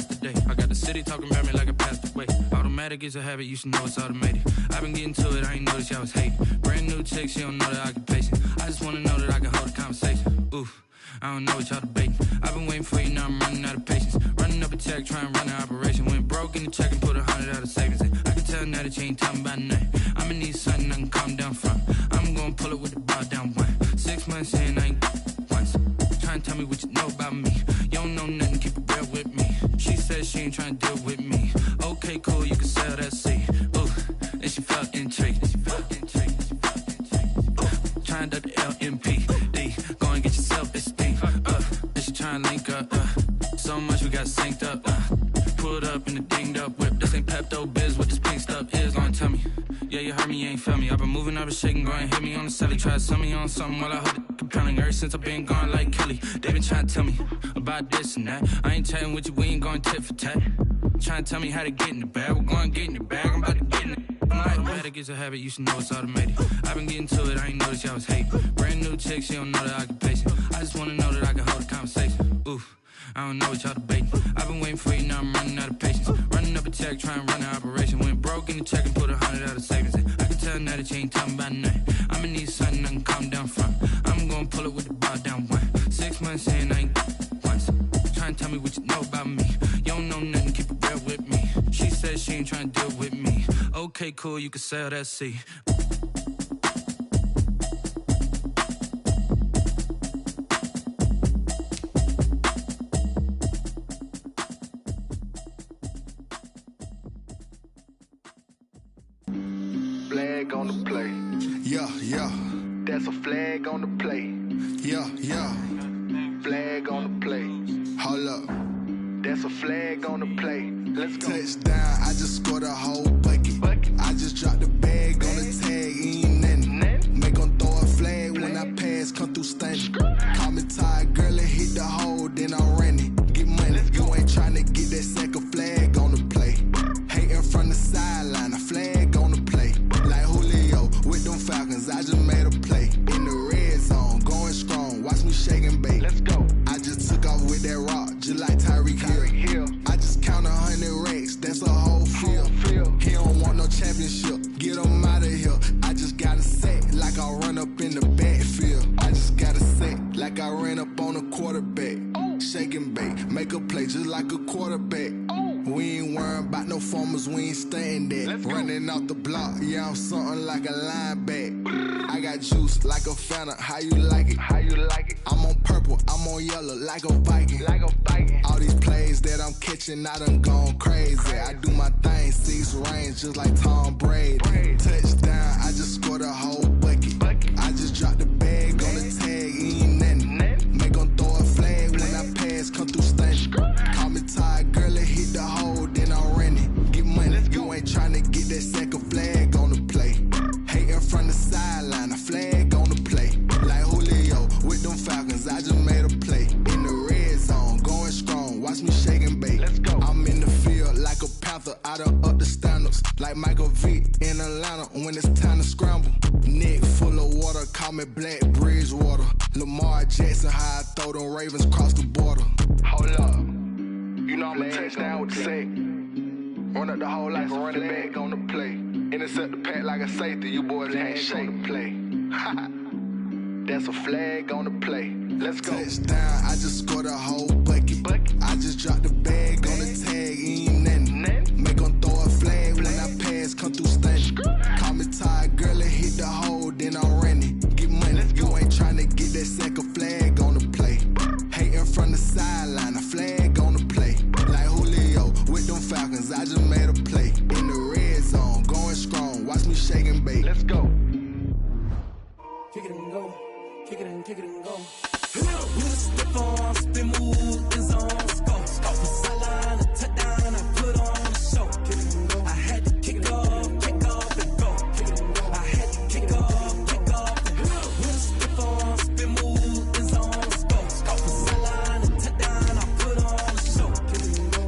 today. I got the city talking about me like I passed away. Automatic is a habit, you should know it's automated. I've been getting to it, I ain't noticed y'all was hating. Brand new chick, she don't know the occupation. I just wanna know that I can hold a conversation. Oof, I don't know what y'all debating. I've been waiting for you, now I'm running out of patience. Running up a check, trying to run an operation. Went broke in the check and put 100 out of savings in. I can tell now that you ain't talking about nothing. I'ma need something I can calm down from. I'm gonna pull it with the bar down one. 6 months in, I ain't once. Trying to tell me what you know about me. You don't know nothing, keep it real with me. She said she ain't trying to deal with me. Okay, cool, you can sell that seat. Ooh, and she felt intrigued. Trying to the LMPD. Go and get your self-esteem. And she trying to link up. So much we got synced up. Pulled up in the dinged up whip. This ain't Pepto-Biz, what this pink stuff is. Gonna tell me. Yeah, you heard me, you ain't felt me. I've been moving, I've been shaking, go and hit me on the celly. Try to sell me on something while I hold it compelling. Ever since I've been gone like Kelly, they been trying to tell me about this and that. I ain't chatting with you, we ain't going tit for tat. Trying to tell me how to get in the bag, we're going to get in the bag, I'm about to get in it. I'm like, automatic is a habit, you should know it's automated. I've been getting to it, I ain't noticed y'all was hating. Brand new chick, she don't know the occupation. I just wanna know that I can hold a conversation. Oof, I don't know what y'all debating. I've been waiting for you, now I'm running out of patience. Running up a check, trying to run an operation. Went broke in the check and put 100 out of savings in. I can tell now that you ain't talking about nothing. I'ma need something I can calm down from. I'm gonna pull it with the bar down one. 6 months in, I ain't once. Trying to tell me what you know about me. You don't know nothing, keep it real with me. She said she ain't trying to deal with me. Okay, cool, you can sell that seat. Flag on the play. Yeah, yeah. That's a flag on the play. Yeah, yeah. Flag on the play. Hold up. That's a flag on the play. Let's go. Touchdown, I just scored a whole bucket. I just dropped the bag on the tag, ain't nothing. Make 'em throw a flag when I pass, come through stunning. Call me tired, girl, and hit the hole, then I'm running. Get money, you ain't tryna get that second flag on the play. Hating from the sideline, a flag on the play. Like Julio with them Falcons, I just made a play. In the red zone, going strong, watch me shake and bake. Let's go. I just took off with that rock, just like Tyreek Hill. I just count 100 racks, that's a whole field. He don't want no championship, get him out of here. I just got a set, like I run up in the backfield. I just got a set, like I ran up on a quarterback. Shake and bake, make a play just like a quarterback. We ain't worrying about no formers, we ain't staying there. Running off the block, yeah, I'm something like a linebacker. I got juice like a Fanta, how you like it? How you like it? I'm on purple, I'm on yellow, like a Viking. Like a Viking. All these plays that I'm catching, I done gone crazy. I do my thing, 6 range, just like Tom Brady. Touchdown, I just scored a whole bucket. I just dropped the bag on the tag, ain't nothing. Make 'em throw a flag when I pass, come through stunning. Call me tired, girl, and hit the hole, then I'm running. Get money, you ain't tryna get that second flag on the play. Hating from the sideline, a flag on the play. Like Julio with them Falcons, I just made a play. In the red zone, going strong, watch me shake and bake. Let's go. I'm in the field like a Panther, I done up the standards. Like Michael Vick in Atlanta when it's time to scramble. Neck full of water, call me Black Bridgewater. Lamar Jackson, how I throw them Ravens cross the border. Hold up. You know I'm a touchdown with the sack. Run up the whole like a running back on the play. Intercept the pack like a safety, you boys ain't shake the play. That's a flag on the play. Let's go. Touchdown, I just scored a whole bucket. I just dropped the bag on the tag, ain't nothing. Make 'em throw a flag when I kick it and go. With a stiff arm, spin move, is on scope. The sideline, a touchdown, I put on a show. I had to kick off and go. I had to kick off and go. With a stiff arm, spin move, is on scope. The sideline, a touchdown, I put on a show.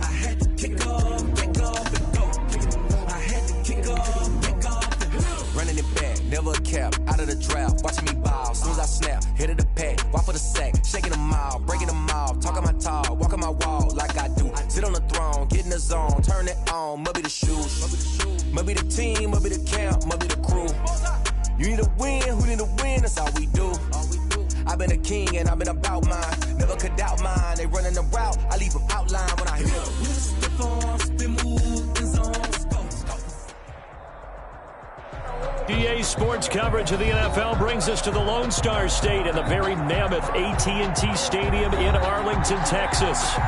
I had to kick off and go. I had to kick off and go. Running it back, never a cap, out of the draft, watching me bow. Soon as I snap, hit of the pack, walk for the sack, shaking them out, breaking them out, talking my talk, walking my wall like I do. Sit on the throne, get in the zone, turn it on, must be the shoes, must be the team, must be the camp, must be the crew. You need to win, who need to win, that's all we do. I've been a king and I've been about mine, never could doubt mine. They running the route, I leave them outline when I hit them. With a stiff arm, spin move, is on scope. EA Sports coverage of the NFL brings us to the Lone Star State and the very mammoth AT&T Stadium in Arlington, Texas.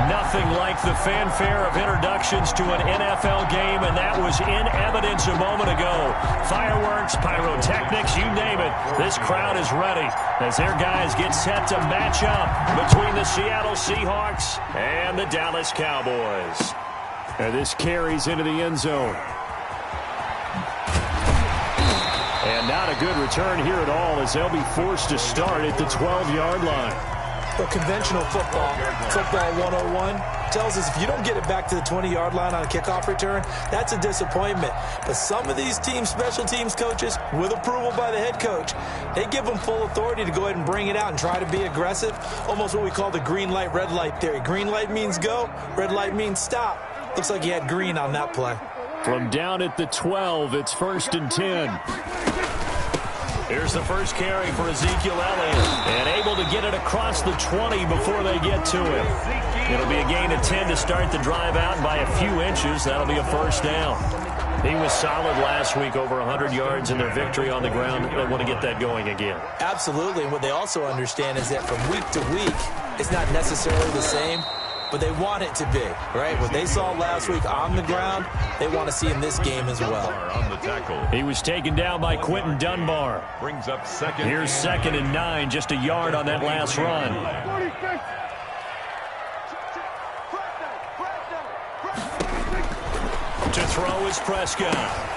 Nothing like the fanfare of introductions to an NFL game, and that was in evidence a moment ago. Fireworks, pyrotechnics, you name it. This crowd is ready as their guys get set to match up between the Seattle Seahawks and the Dallas Cowboys. And this carries into the end zone. And not a good return here at all as they'll be forced to start at the 12-yard line. Well, conventional football 101, tells us if you don't get it back to the 20-yard line on a kickoff return, that's a disappointment. But some of these teams, special teams coaches, with approval by the head coach, they give them full authority to go ahead and bring it out and try to be aggressive, almost what we call the green light, red light theory. Green light means go, red light means stop. Looks like he had green on that play. From down at the 12, it's 1st and 10. Here's the first carry for Ezekiel Elliott, and able to get it across the 20 before they get to him. It'll be a gain of 10 to start the drive out by a few inches. That'll be a first down. He was solid last week, over 100 yards in their victory on the ground. They want to get that going again. Absolutely, and what they also understand is that from week to week, it's not necessarily the same, but they want it to be, right? What they saw last week on the ground, they want to see in this game as well. On the tackle. He was taken down by Quentin Dunbar. Brings up second. Here's 2nd and 9, just a yard on that last run. To throw is Prescott.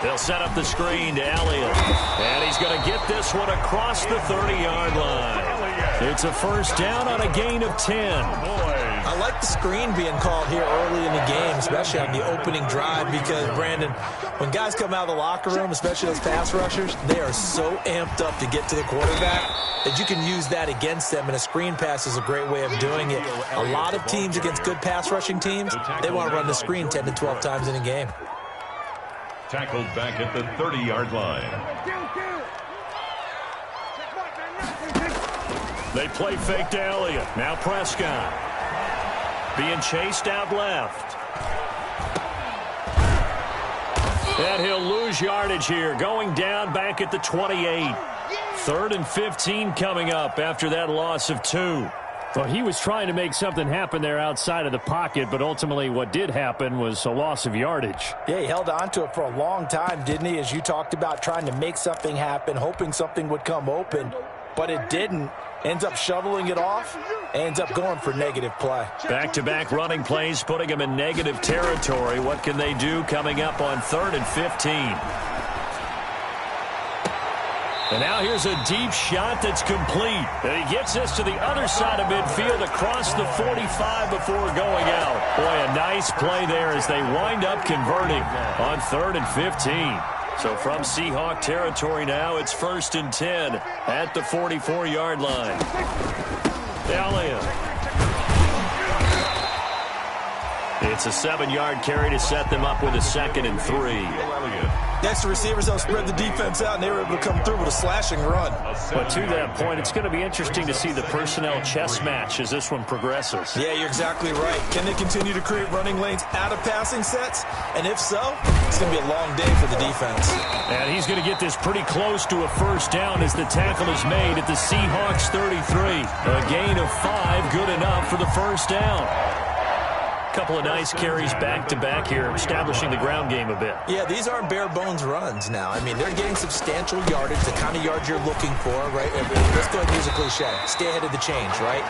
They'll set up the screen to Elliott. And he's going to get this one across the 30-yard line. It's a first down on a gain of 10. I like the screen being called here early in the game, especially on the opening drive, because, Brandon, when guys come out of the locker room, especially those pass rushers, they are so amped up to get to the quarterback that you can use that against them, and a screen pass is a great way of doing it. A lot of teams against good pass rushing teams, they want to run the screen 10 to 12 times in a game. Tackled back at the 30-yard line. They play fake to Elliott. Now Prescott. Being chased out left. And he'll lose yardage here. Going down back at the 28. 3rd and 15 coming up after that loss of 2. Well, he was trying to make something happen there outside of the pocket, but ultimately what did happen was a loss of yardage. Yeah, he held on to it for a long time, didn't he? As you talked about, trying to make something happen, hoping something would come open, but it didn't. Ends up shoveling it off, ends up going for negative play. Back-to-back running plays, putting him in negative territory. What can they do coming up on 3rd and 15? And now here's a deep shot that's complete. And he gets this to the other side of midfield across the 45 before going out. Boy, a nice play there as they wind up converting on 3rd and 15. So from Seahawk territory now, it's 1st and 10 at the 44-yard line. Elliott. It's a 7-yard carry to set them up with a 2nd and 3. Next to receivers, they'll spread the defense out, and they were able to come through with a slashing run. But to that point, it's going to be interesting to see the personnel chess match as this one progresses. Yeah, you're exactly right. Can they continue to create running lanes out of passing sets? And if so, it's going to be a long day for the defense. And he's going to get this pretty close to a first down as the tackle is made at the Seahawks 33. A gain of 5, good enough for the first down. Couple of nice carries back-to-back here, establishing the ground game a bit. Yeah, these aren't bare-bones runs now. I mean, they're getting substantial yardage, the kind of yards you're looking for, right? Let's go ahead and use a cliche. Stay ahead of the change, right?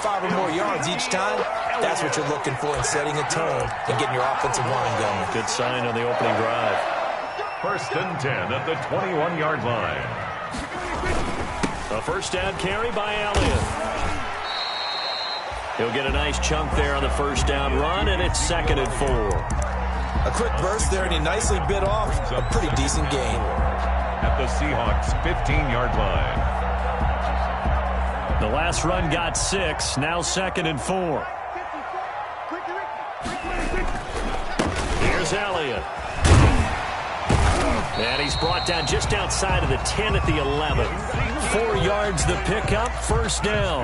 Five or more yards each time, that's what you're looking for in setting a tone and getting your offensive line going. Good sign on the opening drive. 1st and 10 at the 21-yard line. A first down carry by Elliott. He'll get a nice chunk there on the first down run, and it's 2nd and 4. A quick burst there, and he nicely bit off a pretty decent gain. At the Seahawks' 15-yard line. The last run got 6, now 2nd and 4. Here's Elliott. And he's brought down just outside of the 10 at the 11. 4 yards the pickup, first down.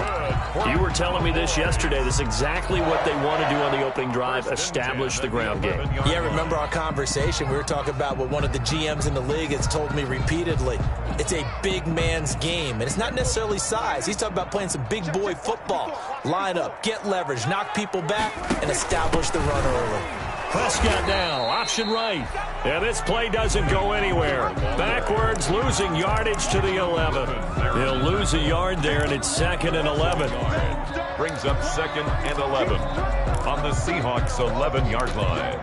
You were telling me this yesterday. This is exactly what they want to do on the opening drive, establish the ground game. Yeah, remember our conversation? We were talking about what one of the GMs in the league has told me repeatedly. It's a big man's game, and it's not necessarily size. He's talking about playing some big boy football. Line up, get leverage, knock people back, and establish the run early. Prescott now, option right. And this play doesn't go anywhere. Backwards, losing yardage to the 11. He'll lose a yard there, and it's 2nd and 11. Brings up 2nd and 11 on the Seahawks' 11-yard line.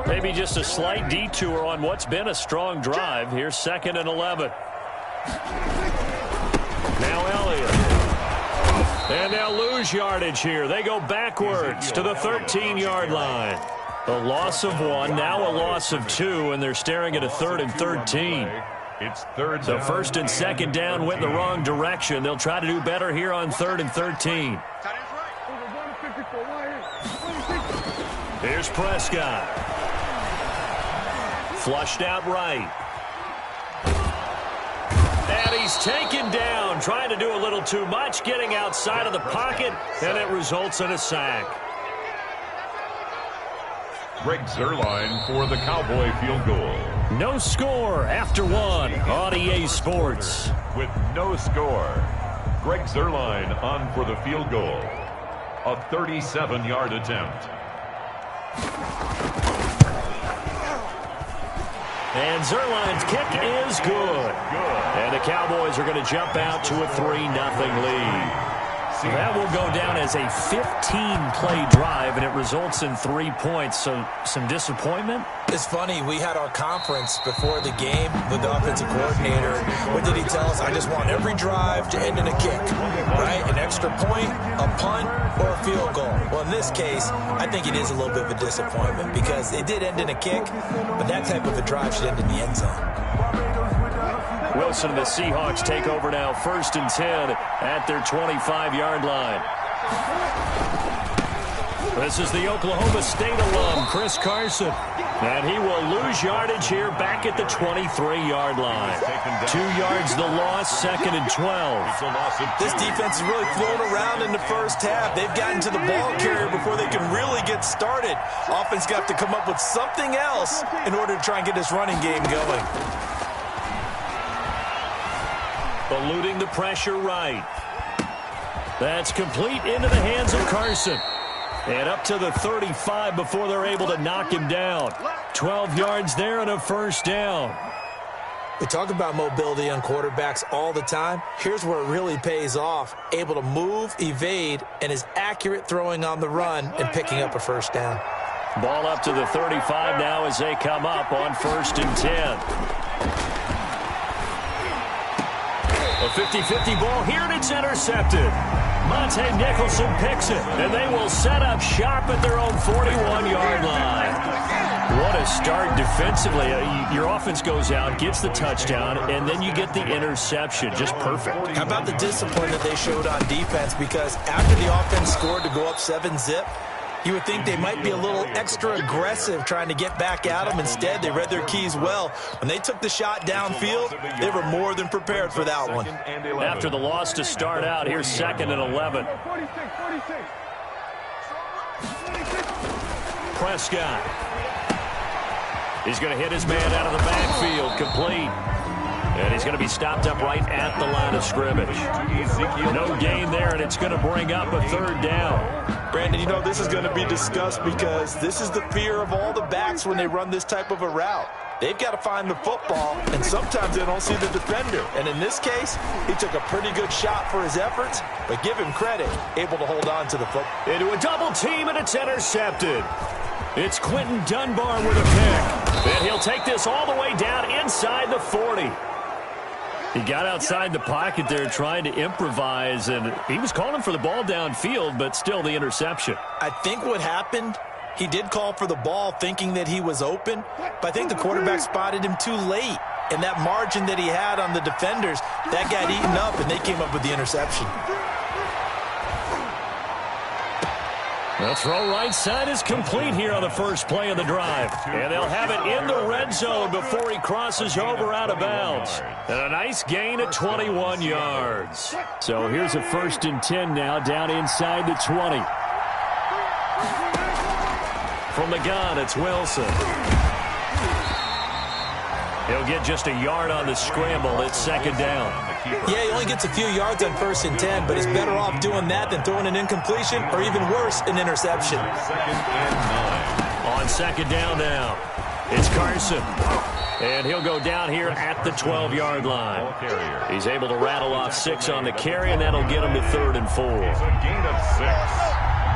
Maybe just a slight detour on what's been a strong drive. Here's 2nd and 11. Now Elliott. And they'll lose yardage here. They go backwards to the 13-yard line. A loss of 1, now a loss of 2, and they're staring at a 3rd and 13. It's 3rd So down. 1st and 2nd down went in the wrong direction. They'll try to do better here on 3rd and 13. Here's Prescott. Flushed out right. And he's taken down, trying to do a little too much, getting outside of the pocket, and it results in a sack. Greg Zuerlein for the Cowboy field goal. No score after 1 on EA Sports. With no score, Greg Zuerlein on for the field goal. A 37-yard attempt. And Zuerlein's kick is good. And the Cowboys are going to jump out to a 3-0 lead. That will go down as a 15-play drive, and it results in 3 points. So some disappointment? It's funny, we had our conference before the game with the offensive coordinator. What did he tell us? I just want every drive to end in a kick, right? An extra point, a punt, or a field goal. Well, in this case, I think it is a little bit of a disappointment because it did end in a kick, but that type of a drive should end in the end zone. Wilson and the Seahawks take over now, 1st and 10 at their 25-yard line. This is the Oklahoma State alum, Chris Carson. And he will lose yardage here back at the 23-yard line. 2 yards the loss, 2nd and 12. This defense is really flown around in the first half. They've gotten to the ball carrier before they can really get started. Offense got to come up with something else in order to try and get this running game going. Eluding the pressure right. That's complete into the hands of Carson. And up to the 35 before they're able to knock him down. 12 yards there and a first down. We talk about mobility on quarterbacks all the time. Here's where it really pays off. Able to move, evade, and is accurate throwing on the run and picking up a first down. Ball up to the 35 now as they come up on 1st and 10. A 50-50 ball here, and it's intercepted. Monte Nicholson picks it, and they will set up shop at their own 41-yard line. What a start defensively. Your offense goes out, gets the touchdown, and then you get the interception. Just perfect. How about the discipline that they showed on defense? Because after the offense scored to go up 7-zip, you would think they might be a little extra aggressive trying to get back at them. Instead, they read their keys well. When they took the shot downfield, they were more than prepared for that one. After the loss to start out, here's 2nd and 11. Prescott. He's going to hit his man out of the backfield. Complete. And he's going to be stopped up right at the line of scrimmage. No gain there, and it's going to bring up a third down. Brandon, you know, this is going to be discussed because this is the fear of all the backs when they run this type of a route. They've got to find the football, and sometimes they don't see the defender. And in this case, he took a pretty good shot for his efforts, but give him credit, able to hold on to the football. Into a double team, and it's intercepted. It's Quentin Dunbar with a pick. And he'll take this all the way down inside the 40. He got outside the pocket there trying to improvise, and he was calling for the ball downfield, but still the interception. I think what happened, he did call for the ball thinking that he was open, but I think the quarterback spotted him too late. And that margin that he had on the defenders, that got eaten up, and they came up with the interception. The throw right side is complete here on the first play of the drive. And they'll have it in the red zone before he crosses over out of bounds. And a nice gain at 21 yards. So here's a 1st and 10 now down inside the 20. From the gun, it's Wilson. He'll get just a yard on the scramble. It's 2nd down. Yeah, he only gets a few yards on 1st and 10, but he's better off doing that than throwing an incompletion or even worse, an interception. On 2nd down now, it's Carson. And he'll go down here at the 12-yard line. He's able to rattle off 6 on the carry, and that'll get him to 3rd and 4. It's a gain of 6.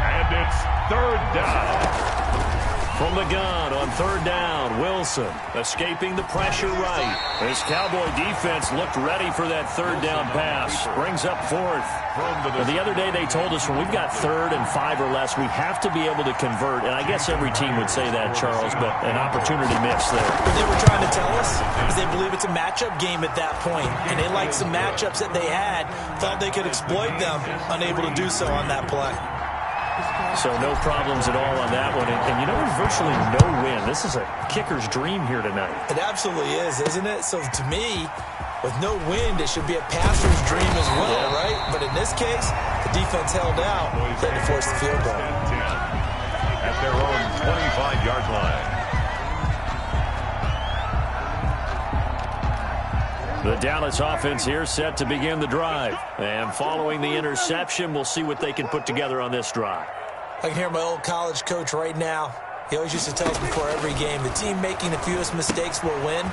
And it's 3rd down. From the gun on 3rd down, Wilson escaping the pressure right. This Cowboy defense looked ready for that 3rd down pass. Brings up 4th. The other day they told us when we've got 3rd and 5 or less, we have to be able to convert. And I guess every team would say that, Charles, but an opportunity missed there. What they were trying to tell us is they believe it's a matchup game at that point. And they liked some matchups that they had, thought they could exploit them, unable to do so on that play. So no problems at all on that one. And you know, there's virtually no win. This is a kicker's dream here tonight. It absolutely is, isn't it? So to me, with no wind, it should be a passer's dream as well, right? But in this case, the defense held out. They had to force the field goal. At their own 25-yard line. The Dallas offense here set to begin the drive. And following the interception, we'll see what they can put together on this drive. I can hear my old college coach right now. He always used to tell us before every game, the team making the fewest mistakes will win.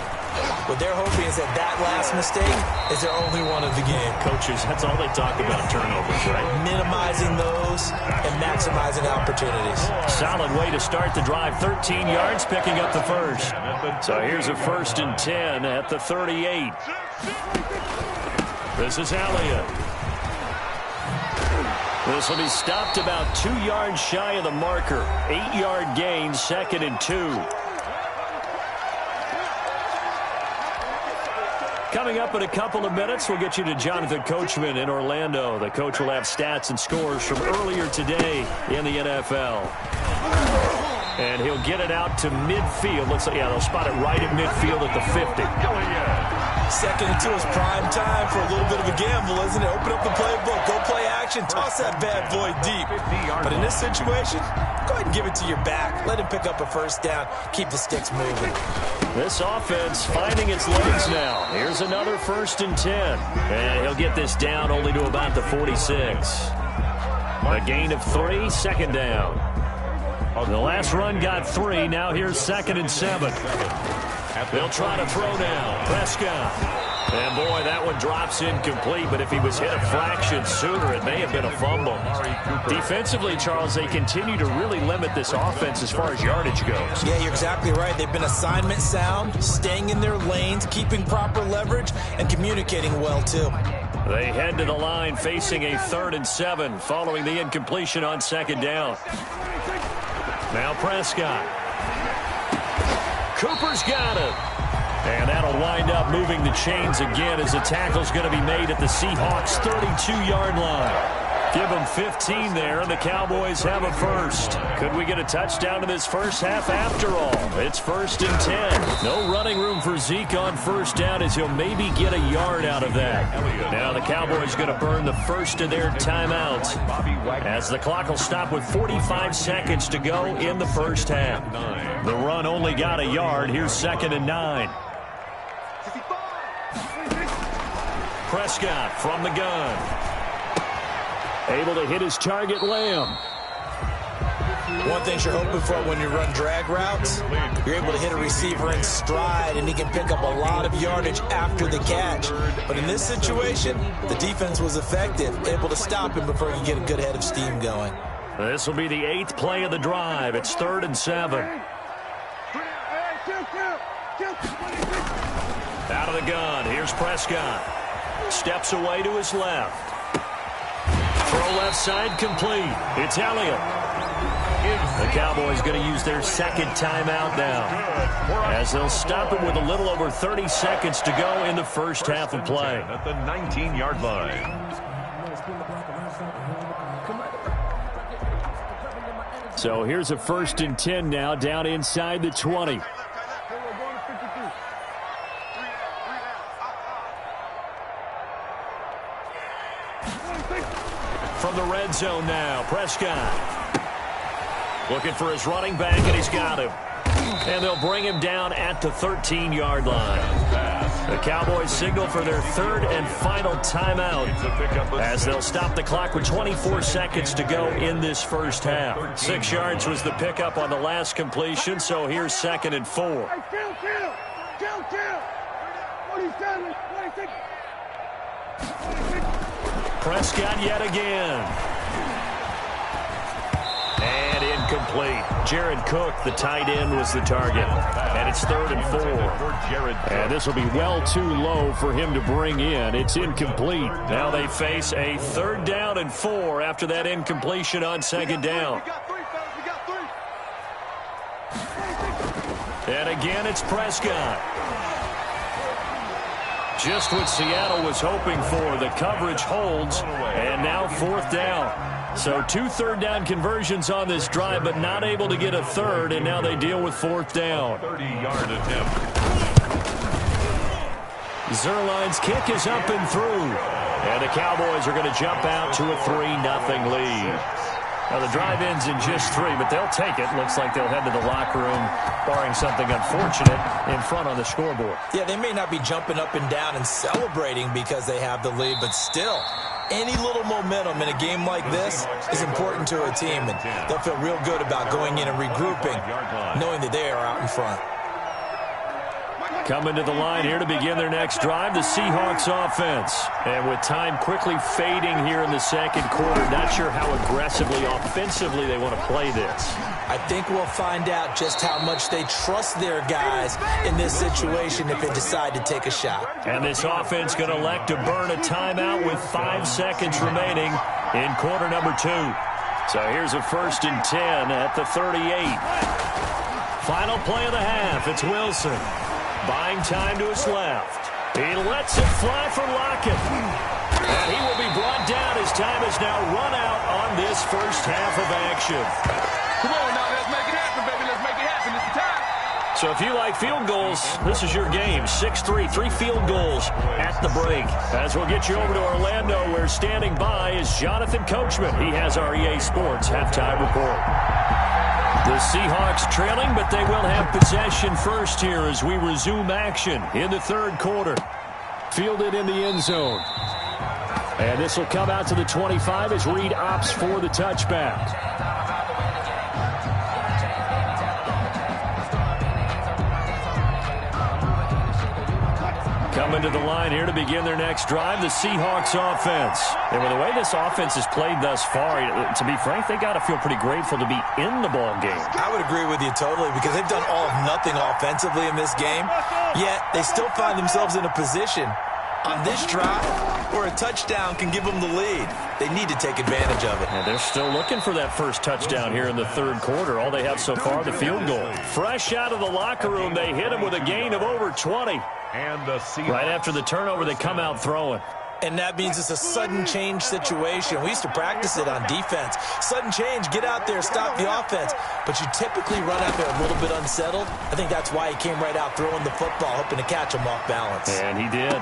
What they're hoping is that that last mistake is their only one of the game. Coaches, that's all they talk about, turnovers, right? Minimizing those and maximizing opportunities. Solid way to start the drive. 13 yards, picking up the first. So here's a 1st and 10 at the 38. This is Elliott. This will be stopped about 2 yards shy of the marker. 8-yard gain, 2nd and 2. Coming up in a couple of minutes, we'll get you to Jonathan Coachman in Orlando. The coach will have stats and scores from earlier today in the NFL. And he'll get it out to midfield. Looks like, yeah, they'll spot it right at midfield at the 50. 2nd and 2 is prime time for a little bit of a gamble, isn't it? Open up the playbook, go play action, toss that bad boy deep. But in this situation, go ahead and give it to your back. Let him pick up a 1st down. Keep the sticks moving. This offense finding its legs now. Here's another 1st and 10. And he'll get this down only to about the 46. A gain of 3, 2nd down. The last run got 3. Now here's 2nd and 7. They'll try to throw now. Prescott. And, boy, that one drops incomplete. But if he was hit a fraction sooner, it may have been a fumble. Defensively, Charles, they continue to really limit this offense as far as yardage goes. Yeah, you're exactly right. They've been assignment sound, staying in their lanes, keeping proper leverage, and communicating well, too. They head to the line facing a 3rd and 7 following the incompletion on 2nd down. Now Prescott. Cooper's got it. And that'll wind up moving the chains again as the tackle's going to be made at the Seahawks' 32-yard line. Give them 15 there, and the Cowboys have a first. Could we get a touchdown in this first half after all? It's 1st and 10. No running room for Zeke on 1st down as he'll maybe get a yard out of that. Now the Cowboys going to burn the first of their timeouts as the clock will stop with 45 seconds to go in the first half. The run only got a yard. Here's 2nd and 9. Prescott from the gun. Able to hit his target, Lamb. One thing you're hoping for when you run drag routes, you're able to hit a receiver in stride, and he can pick up a lot of yardage after the catch. But in this situation, the defense was effective, able to stop him before he could get a good head of steam going. This will be the 8th play of the drive. It's 3rd and 7. Out of the gun. Here's Prescott. Steps away to his left. Throw left side complete. It's Elliott. The Cowboys going to use their 2nd timeout now, as they'll stop it with a little over 30 seconds to go in the first half of play. At the 19-yard line. So here's a 1st and 10 now, down inside the 20. From the red zone now, Prescott. Looking for his running back, and he's got him. And they'll bring him down at the 13-yard line. The Cowboys signal for their 3rd and final timeout, as they'll stop the clock with 24 seconds to go in this first half. 6 yards was the pickup on the last completion, so here's 2nd and 4. Prescott yet again. And incomplete. Jared Cook, the tight end, was the target. And it's 3rd and 4. And this will be well too low for him to bring in. It's incomplete. Now they face a 3rd down and 4 after that incompletion on 2nd down. And again, it's Prescott. Just what Seattle was hoping for. The coverage holds. And now 4th down. So 2 3rd down conversions on this drive, but not able to get a 3rd, and now they deal with 4th down. 30-yard attempt. Zerline's kick is up and through. And the Cowboys are going to jump out to a 3-0 lead. Now the drive ends in just 3, but they'll take it. Looks like they'll head to the locker room, barring something unfortunate, in front on the scoreboard. Yeah, they may not be jumping up and down and celebrating because they have the lead, but still, any little momentum in a game like this is important to a team, and they'll feel real good about going in and regrouping, knowing that they are out in front. Coming to the line here to begin their next drive, the Seahawks offense. And with time quickly fading here in the 2nd quarter, not sure how aggressively, offensively they want to play this. I think we'll find out just how much they trust their guys in this situation if they decide to take a shot. And this offense going to elect to burn a timeout with 5 seconds remaining in quarter number 2. So here's a 1st and 10 at the 38. Final play of the half. It's Wilson. Buying time to his left. He lets it fly for Lockett. And he will be brought down as time is now run out on this first half of action. Come on now, let's make it happen, baby. Let's make it happen. It's the time. So if you like field goals, this is your game. 6-3, 3 field goals at the break. As we'll get you over to Orlando, where standing by is Jonathan Coachman. He has our EA Sports halftime report. The Seahawks trailing, but they will have possession first here as we resume action in the 3rd quarter. Fielded in the end zone. And this will come out to the 25 as Reed opts for the touchback. Coming to the line here to begin their next drive, the Seahawks offense. And with the way this offense has played thus far, to be frank, they got to feel pretty grateful to be in the ball game. I would agree with you totally, because they've done all of nothing offensively in this game, yet they still find themselves in a position on this drive where a touchdown can give them the lead. They need to take advantage of it. And they're still looking for that first touchdown here in the 3rd quarter. All they have so far, the field goal. Fresh out of the locker room, they hit him with a gain of over 20. And the Seahawks. Right after the turnover, they come out throwing. And that means it's a sudden change situation. We used to practice it on defense. Sudden change, get out there, stop the offense. But you typically run out there a little bit unsettled. I think that's why he came right out throwing the football, hoping to catch him off balance. And he did.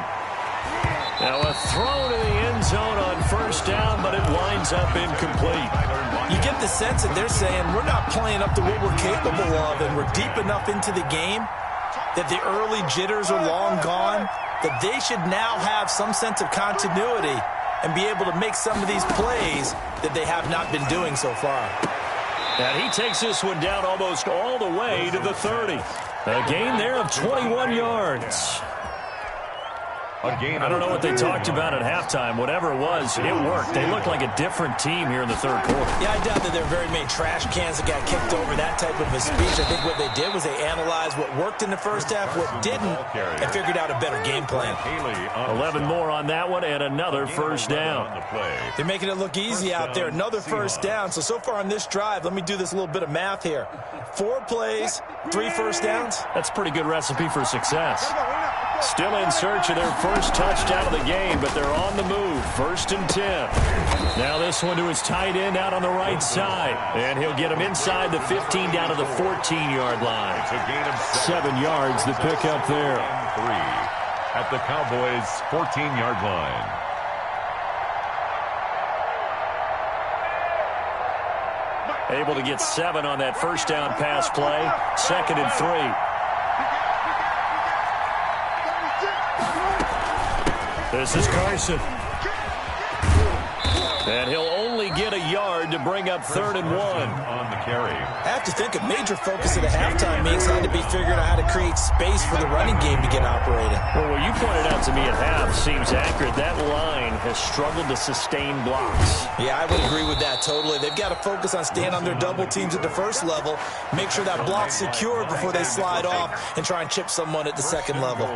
Now a throw to the end zone on 1st down, but it winds up incomplete. You get the sense that they're saying we're not playing up to what we're capable of, and we're deep enough into the game that the early jitters are long gone. that they should now have some sense of continuity and be able to make some of these plays that they have not been doing so far. And he takes this one down almost all the way to the 30. A gain there of 21 yards. I don't know what they talked about at halftime. Whatever it was, it worked. They looked like a different team here in the third quarter. Yeah, I doubt that there are very many trash cans that got kicked over, that type of a speech. I think what they did was they analyzed what worked in the first half, what didn't, and figured out a better game plan. 11 more on that one and another first down. They're making it look easy out there. Another first down. So far on this drive, let me do this little bit of math here. 4 plays, 3 first downs. That's a pretty good recipe for success. Still in search of their first touchdown of the game, but they're on the move. 1st and 10. Now this one to his tight end out on the right side. And he'll get him inside the 15 down to the 14-yard line. 7 yards the pick up there. 3 at the Cowboys' 14-yard line. Able to get 7 on that first down pass play. 2nd and 3. This is Carson. And he'll only get a yard to bring up 3rd and 1. On the carry. I have to think a major focus of the halftime meetings had to be figuring out how to create space for the running game to get operating. Well, what you pointed out to me at half seems accurate. That line has struggled to sustain blocks. Yeah, I would agree with that totally. They've got to focus on staying on their double teams at the first level, make sure that block's secure before they slide off, and try and chip someone at the second level.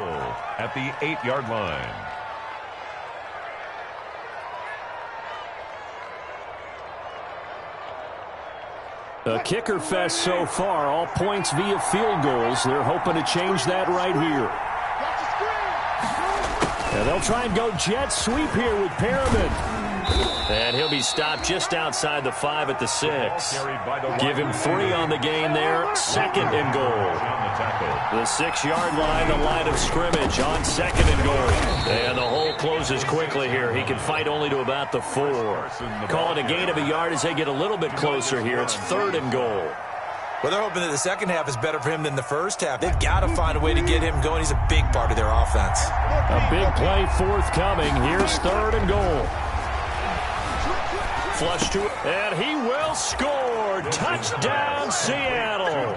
At the 8-yard line. A kicker fest so far, all points via field goals. They're hoping to change that right here. And they'll try and go jet sweep here with Perriman. And he'll be stopped just outside the 5 at the 6. Give him 3 on the gain there. 2nd and goal. The 6-yard line, the line of scrimmage on 2nd and goal. And the hole closes quickly here. He can fight only to about the 4. Call it a gain of a yard as they get a little bit closer here. It's 3rd and goal. Well, they're hoping that the second half is better for him than the first half. They've got to find a way to get him going. He's a big part of their offense. A big play forthcoming. Here's 3rd and goal. Flush to it, and he will score. Touchdown, Seattle.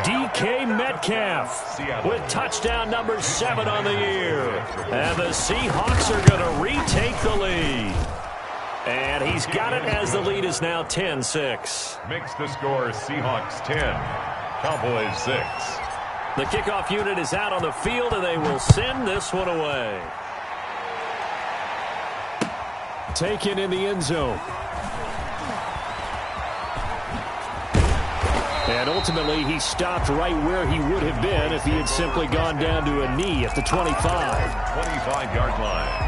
DK Metcalf with touchdown number 7 on the year. And the Seahawks are going to retake the lead. And he's got it as the lead is now 10-6. Makes the score Seahawks 10, Cowboys 6. The kickoff unit is out on the field, and they will send this one away. Taken in the end zone. And ultimately, he stopped right where he would have been if he had simply gone down to a knee at the 25. 25-yard line.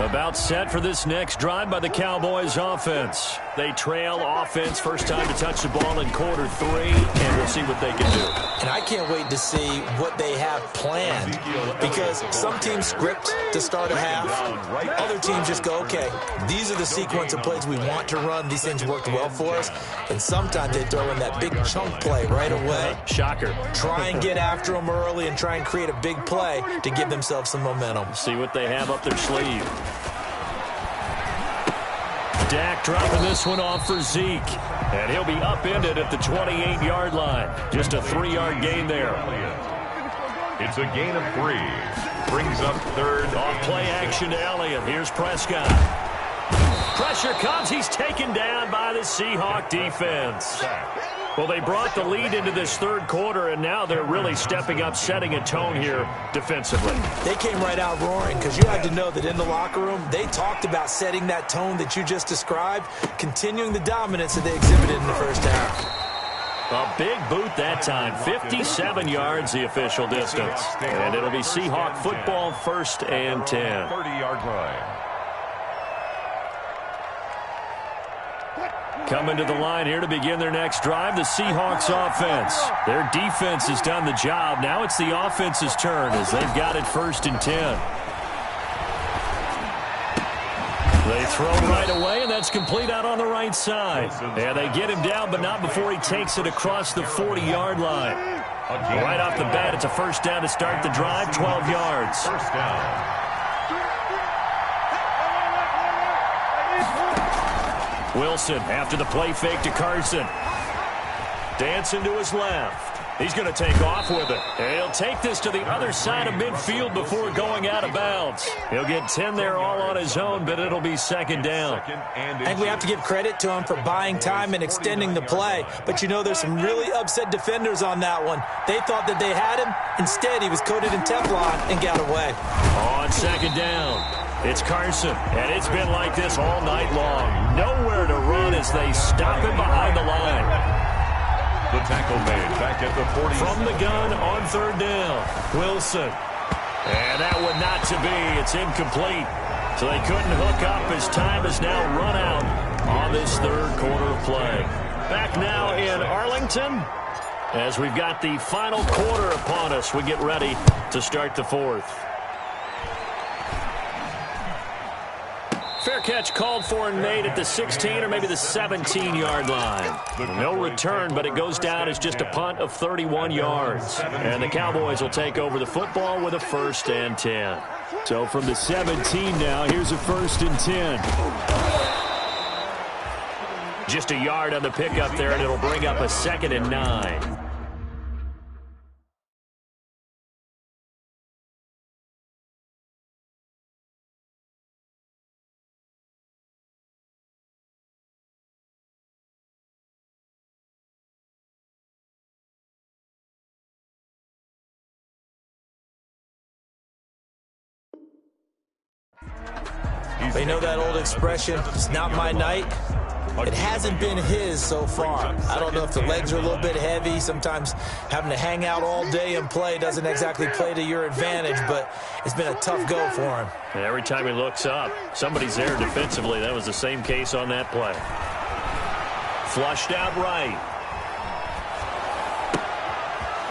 About set for this next drive by the Cowboys offense. They trail offense, first time to touch the ball in quarter 3, and we'll see what they can do. And I can't wait to see what they have planned, because some teams script to start a half. Other teams just go, okay, these are the sequence of plays we want to run. These things worked well for us. And sometimes they throw in that big chunk play right away. Shocker. Try and get after them early and try and create a big play to give themselves some momentum. See what they have up their sleeve. Dak dropping this one off for Zeke. And he'll be upended at the 28-yard line. Just a 3-yard gain there. It's a gain of 3. Brings up 3rd. Off play action to Elliott. Here's Prescott. Pressure comes. He's taken down by the Seahawk defense. Well, they brought the lead into this 3rd quarter, and now they're really stepping up, setting a tone here defensively. They came right out roaring, because you had to know that in the locker room, they talked about setting that tone that you just described, continuing the dominance that they exhibited in the first half. A big boot that time. 57 yards the official distance. And it'll be Seahawk football, 1st and 10. 30-yard line. Coming to the line here to begin their next drive, the Seahawks offense. Their defense has done the job. Now it's the offense's turn as they've got it 1st and 10. They throw right away, and that's complete out on the right side. And they get him down, but not before he takes it across the 40-yard line. Right off the bat, it's a first down to start the drive, 12 yards. First down. Wilson after the play fake to Carson. Dancing to his left. He's going to take off with it. He'll take this to the other side of midfield before going out of bounds. He'll get 10 there all on his own, but it'll be second down. I think we have to give credit to him for buying time and extending the play. But, you know, there's some really upset defenders on that one. They thought that they had him. Instead, he was coated in Teflon and got away. On second down, it's Carson. And it's been like this all night long. Nowhere to run as they stop him behind the line. The tackle made back at the 40. From the gun on third down, Wilson. And that one not to be. It's incomplete. So they couldn't hook up as time has now run out on this third quarter of play. Back now in Arlington as we've got the final quarter upon us. We get ready to start the fourth. Fair catch called for and made at the 16 or maybe the 17-yard line. No return, but it goes down as just a punt of 31 yards. And the Cowboys will take over the football with a 1st and 10. So from the 17 now, here's a 1st and 10. Just a yard on the pickup there, and it'll bring up a 2nd and 9. They know that old expression, it's not my night. It hasn't been his so far. I don't know if the legs are a little bit heavy. Sometimes having to hang out all day and play doesn't exactly play to your advantage, but it's been a tough go for him. And every time he looks up, somebody's there defensively. That was the same case on that play. Flushed out right.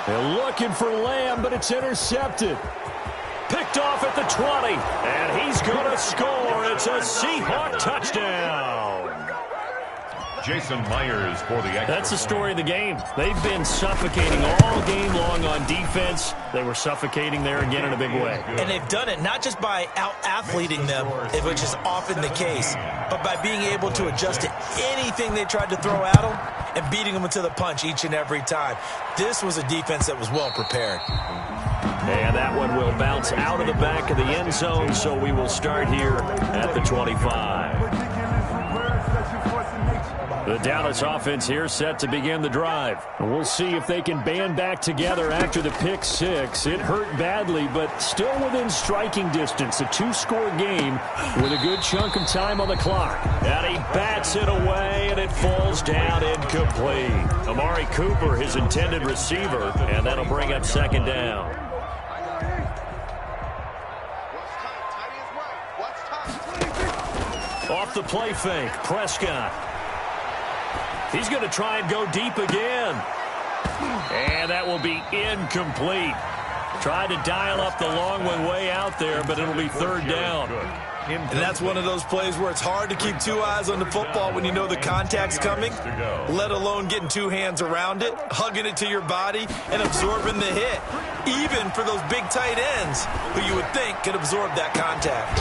They're looking for Lamb, but it's intercepted. Picked off at the 20, and he's going to score. It's a Seahawk touchdown. Jason Myers for the extra. That's the story of the game. They've been suffocating all game long on defense. They were suffocating there again in a big way. And they've done it not just by out-athleting them, which is often the case, but by being able to adjust to anything they tried to throw at them and beating them to the punch each and every time. This was a defense that was well prepared. And that one will bounce out of the back of the end zone, so we will start here at the 25. The Dallas offense here set to begin the drive. We'll see if they can band back together after the pick six. It hurt badly, but still within striking distance. A 2-score game with a good chunk of time on the clock. And he bats it away, and it falls down incomplete. Amari Cooper, his intended receiver, and that'll bring up second down. Off the play fake, Prescott. He's going to try and go deep again. And that will be incomplete. Tried to dial up the long one way out there, but it'll be third down. And that's one of those plays where it's hard to keep two eyes on the football when you know the contact's coming, let alone getting two hands around it, hugging it to your body, and absorbing the hit, even for those big tight ends who you would think could absorb that contact.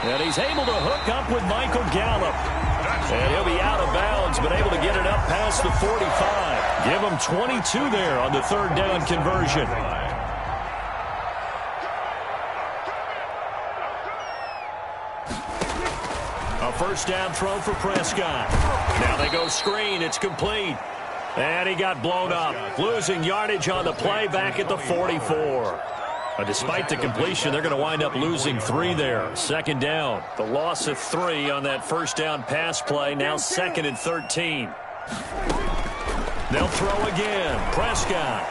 And he's able to hook up with Michael Gallup. And he'll be out of bounds, but able to get it up past the 45. Give him 22 there on the third down conversion. A first down throw for Prescott. Now they go screen. It's complete. And he got blown up. Losing yardage on the play back at the 44. Despite the completion, they're going to wind up losing 3 there. Second down. The loss of 3 on that first down pass play. Now 2nd and 13. They'll throw again. Prescott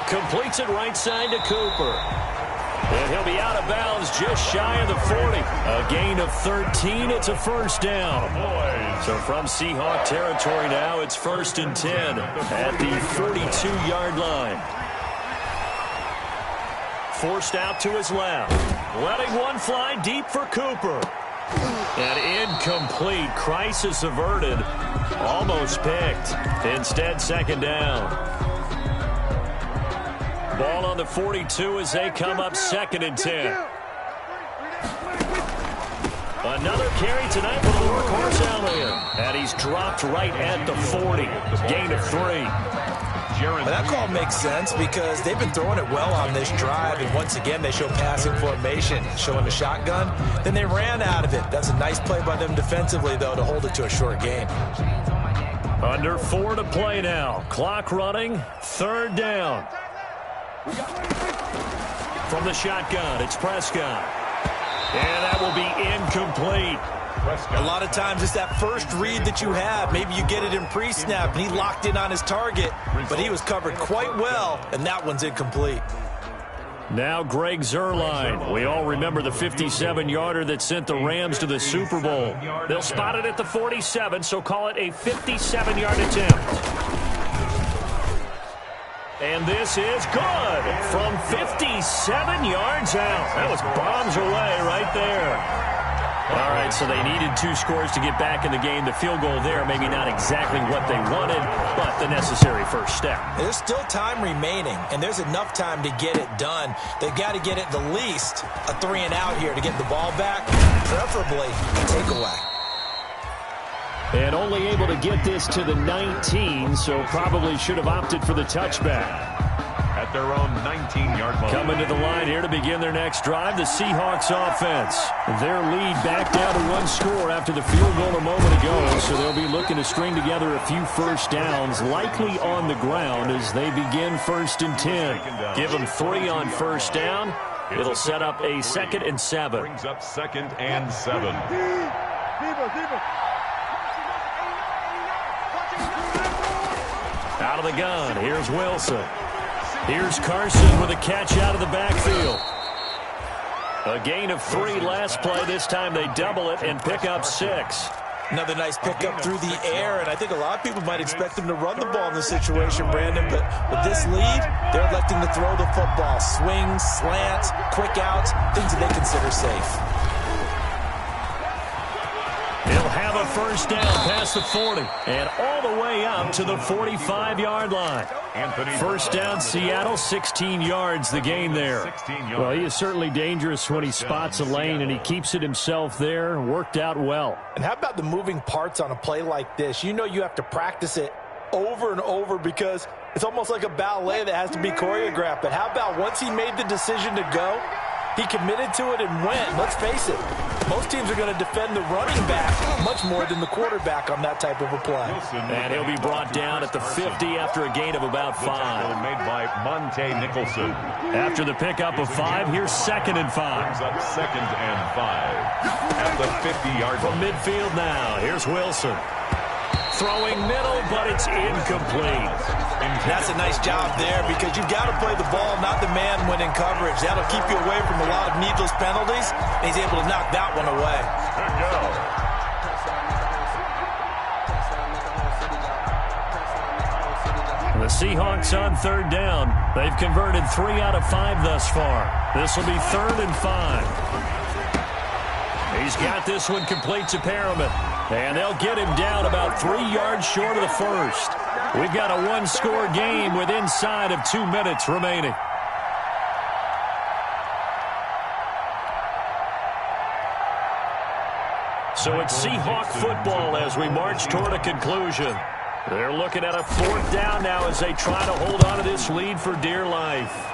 completes it right side to Cooper. And he'll be out of bounds just shy of the 40. A gain of 13. It's a first down. So from Seahawk territory now, it's 1st and 10 at the 42-yard line. Forced out to his left. Letting one fly deep for Cooper. And incomplete. Crisis averted. Almost picked. Instead, second down. Ball on the 42 as they come up 2nd and 10. Another carry tonight for the workhorse Elliott. And he's dropped right at the 40. Gain of 3. Well, that call makes sense because they've been throwing it well on this drive, and once again they show passing formation, showing the shotgun. Then they ran out of it. That's a nice play by them defensively, though, to hold it to a short gain. Under 4 to play now. Clock running. 3rd down. From the shotgun, it's Prescott. And that will be incomplete. A lot of times it's that first read that you have. Maybe you get it in pre-snap, and he locked in on his target, but he was covered quite well, and that one's incomplete. Now Greg Zuerlein. We all remember the 57-yarder that sent the Rams to the Super Bowl. They'll spot it at the 47, so call it a 57-yard attempt. And this is good from 57 yards out. That was bombs away right there. All right, so they needed 2 scores to get back in the game. The field goal there, maybe not exactly what they wanted, but the necessary first step. There's still time remaining, and there's enough time to get it done. They've got to get it the least a 3-and-out here to get the ball back, preferably a takeaway. And only able to get this to the 19, so probably should have opted for the touchback. At their own 19-yard line. Coming to the line here to begin their next drive, the Seahawks offense. Their lead back down to 1 score after the field goal a moment ago, so they'll be looking to string together a few first downs, likely on the ground as they begin 1st and 10. Give them 3 on first down. It'll set up a 2nd and 7. Brings up 2nd and 7. Out of the gun, here's Wilson. Here's Carson with a catch out of the backfield. A gain of 3 last play. This time they double it and pick up 6. Another nice pickup through the air, and I think a lot of people might expect them to run the ball in this situation, Brandon, but with this lead, they're electing to throw the football. Swings, slants, quick outs, things that they consider safe. He'll have a first down past the 40 and all the way up to the 45-yard line. First down, Seattle, 16 yards the gain there. Well, he is certainly dangerous when he spots a lane, and he keeps it himself there. Worked out well. And how about the moving parts on a play like this? You know you have to practice it over and over because it's almost like a ballet that has to be choreographed. But how about once he made the decision to go, he committed to it and went. Let's face it, most teams are going to defend the running back much more than the quarterback on that type of a play. And he'll be brought down at the 50 after a gain of about 5. Made by Monte Nicholson. After the pickup of 5, here's 2nd and 5. Brings up 2nd and 5. At the 50-yard line. From midfield now, here's Wilson. Throwing middle, but it's incomplete. That's a nice job there because you've got to play the ball, not the man when in coverage. That'll keep you away from a lot of needless penalties, and he's able to knock that one away. Good go. The Seahawks on 3rd down. They've converted 3 out of 5 thus far. This will be 3rd and 5. He's got this one complete to Perriman. And they'll get him down about 3 yards short of the first. We've got a 1-score game with inside of 2 minutes remaining. So it's Seahawk football as we march toward a conclusion. They're looking at a 4th down now as they try to hold on to this lead for dear life.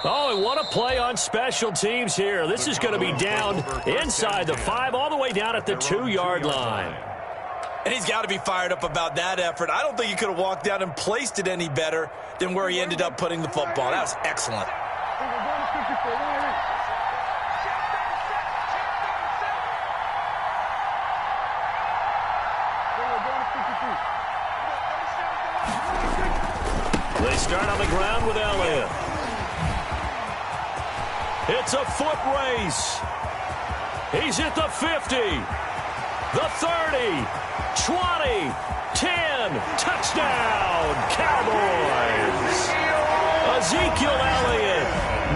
Oh, and what a play on special teams here. This is going to be down inside the 5, all the way down at the 2-yard line. And he's got to be fired up about that effort. I don't think he could have walked down and placed it any better than where he ended up putting the football. That was excellent. They start on the ground with Elliott. It's a foot race. He's at the 50, the 30, 20, 10. Touchdown, Cowboys. Ezekiel Elliott,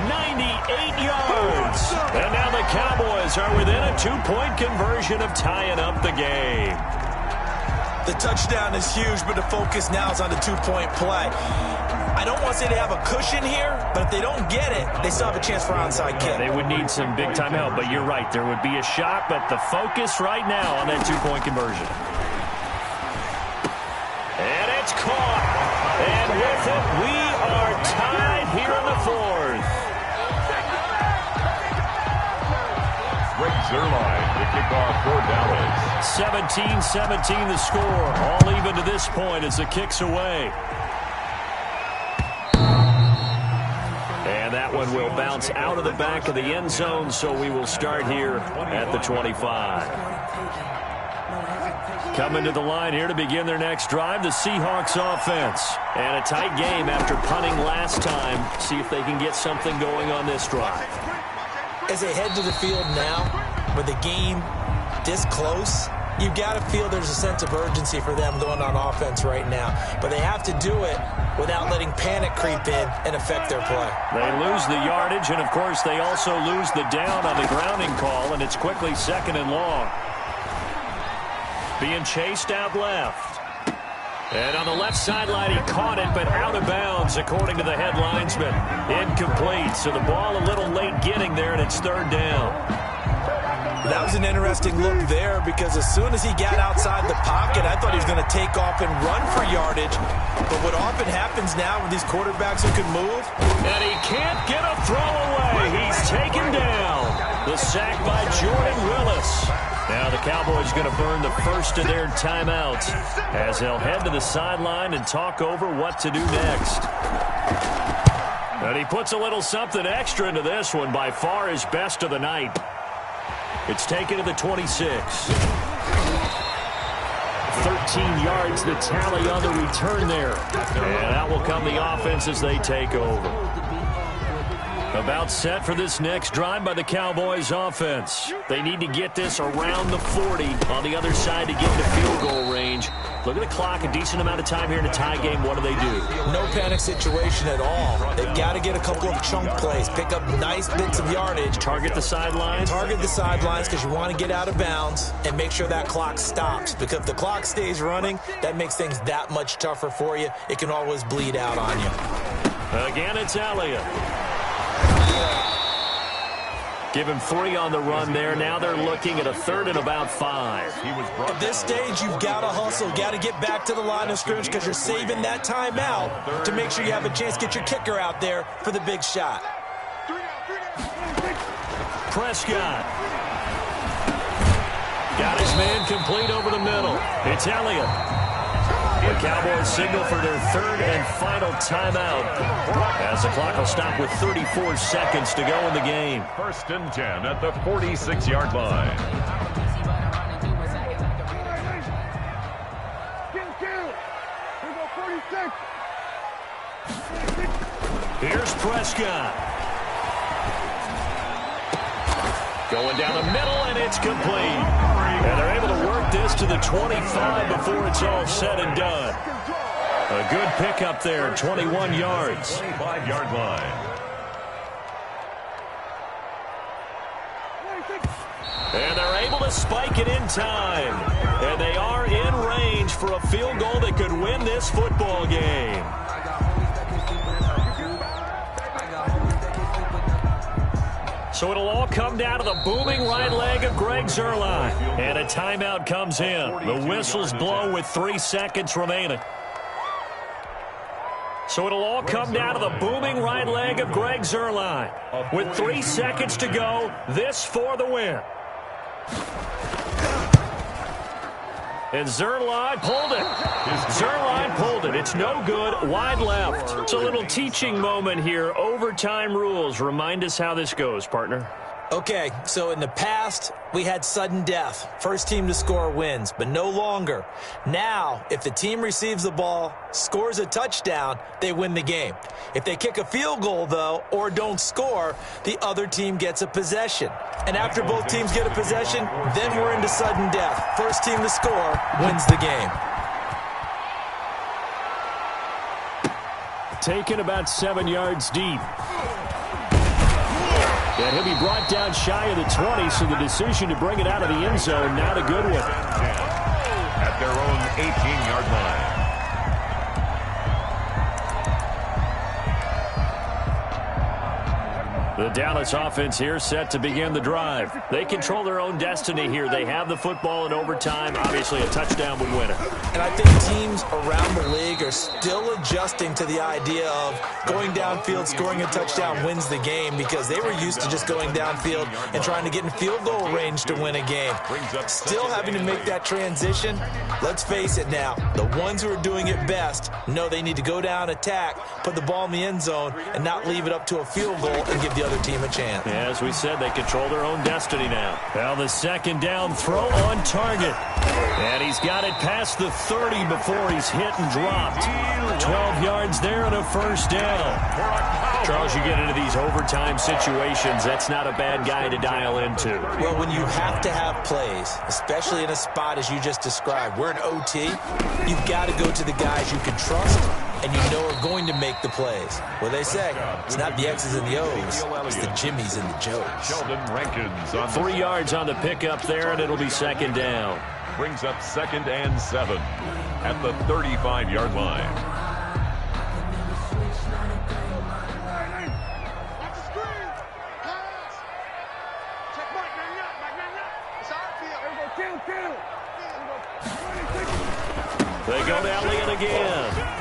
98 yards. And now the Cowboys are within a 2-point conversion of tying up the game. The touchdown is huge, but the focus now is on the two-point play. I don't want to say they have a cushion here, but if they don't get it, they still have a chance for onside kick. They would need some big-time help, but you're right. There would be a shot, but the focus right now on that two-point conversion. And it's caught. And with it, we are tied here in the fourth. Greg Zuerlein to kick off for Dallas. 17-17 the score. All even to this point as the kick's away. And that one will bounce out of the back of the end zone, so we will start here at the 25. Coming to the line here to begin their next drive, the Seahawks offense. And a tight game after punting last time. See if they can get something going on this drive. As they head to the field now, with the game this close, you've got to feel there's a sense of urgency for them going on offense right now. But they have to do it without letting panic creep in and affect their play. They lose the yardage, and, of course, they also lose the down on the grounding call, and it's quickly 2nd and long. Being chased out left. And on the left sideline, he caught it, but out of bounds, according to the head linesman. Incomplete, so the ball a little late getting there, and it's 3rd down. That was an interesting look there because as soon as he got outside the pocket, I thought he was going to take off and run for yardage. But what often happens now with these quarterbacks who can move. And he can't get a throw away. He's taken down. The sack by Jordan Willis. Now the Cowboys going to burn the first of their timeouts as they'll head to the sideline and talk over what to do next. And he puts a little something extra into this one, by far his best of the night. It's taken to the 26. 13 yards the tally on the return there. And out will come the offense as they take over. About set for this next drive by the Cowboys offense. They need to get this around the 40 on the other side to get into field goal range. Look at the clock, a decent amount of time here in a tie game. What do they do? No panic situation at all. They've got to get a couple of chunk plays, pick up nice bits of yardage. Target the sidelines? Target the sidelines because you want to get out of bounds and make sure that clock stops. Because if the clock stays running, that makes things that much tougher for you. It can always bleed out on you. Again, it's Elliott. Give him 3 on the run there. Now they're looking at a 3rd and about 5. At this stage, you've got to hustle. Got to get back to the line of scrimmage because you're saving that timeout to make sure you have a chance to get your kicker out there for the big shot. Prescott. Got his man complete over the middle. It's Elliott. The Cowboys signal for their 3rd and final timeout as the clock will stop with 34 seconds to go in the game. 1st and 10 at the 46-yard line. Here's Prescott. Going down the middle, and it's complete. And they're able to work this to the 25 before it's all said and done. A good pickup there, 21 yards. 25-yard line. And they're able to spike it in time. And they are in range for a field goal that could win this football game. So it'll all come down to the booming right leg of Greg Zuerlein. And a timeout comes in. The whistles blow with 3 seconds remaining. So it'll all come down to the booming right leg of Greg Zuerlein. With 3 seconds to go, this for the win. And Zuerlein pulled it. Zuerlein pulled it. It's no good. Wide left. It's a little teaching moment here. Overtime rules. Remind us how this goes, partner. Okay, so in the past, we had sudden death. First team to score wins, but no longer. Now, if the team receives the ball, scores a touchdown, they win the game. If they kick a field goal, though, or don't score, the other team gets a possession. And after both teams get a possession, then we're into sudden death. First team to score wins the game. Taken about 7 yards deep. And he'll be brought down shy of the 20, so the decision to bring it out of the end zone, not a good one. at their own 18-yard line. The Dallas offense here set to begin the drive. They control their own destiny here. They have the football in overtime. Obviously, a touchdown would win it. And I think teams around the league are still adjusting to the idea of going downfield, scoring a touchdown wins the game, because they were used to just going downfield and trying to get in field goal range to win a game. Still having to make that transition. Let's face it now, the ones who are doing it best know they need to go down, attack, put the ball in the end zone, and not leave it up to a field goal and give the other team a chance. Yeah, as we said, they control their own destiny now. Now the second down throw on target. And he's got it past the 30 before he's hit and dropped. 12 yards there and a first down. Charles, you get into these overtime situations, that's not a bad guy to dial into. Well, when you have to have plays, especially in a spot as you just described, we're in OT, you've got to go to the guys you can trust and you know are going to make the plays. Well, they say, it's not the X's and the O's, it's the Jimmies and the Joes. Sheldon Rankins on 3 yards on the pickup there, and it'll be second down. Brings up 2nd and 7 at the 35-yard line. They go to Elliott again.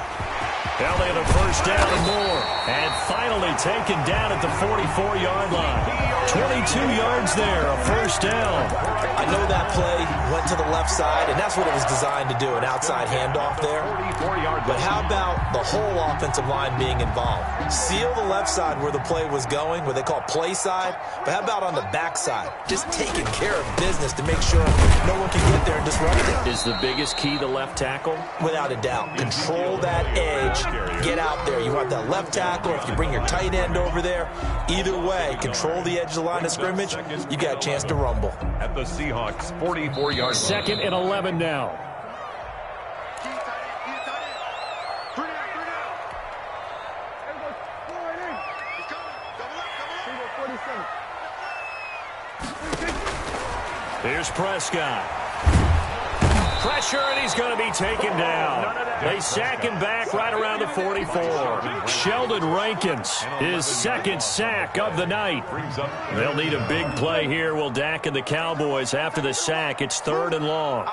Elliott a first down and more. And finally taken down at the 44-yard line. 22 yards there, a first down. I know that play went to the left side, and that's what it was designed to do, an outside handoff there. But how about the whole offensive line being involved? Seal the left side where the play was going, what they call play side. But how about on the back side? Just taking care of business to make sure no one can get there and disrupt it. Is the biggest key the left tackle? Without a doubt. Control that edge. Get out there. You want that left tackle, or if you bring your tight end over there, either way, control the edge of the line of scrimmage, you got a chance to rumble. At the Seahawks 44-yard line. 2nd and 11 now. Here's Prescott. Pressure, and he's going to be taken down. They sack him back right around the 44. Sheldon Rankins, his second sack of the night. They'll need a big play here. Will Dak and the Cowboys after the sack. It's 3rd and long.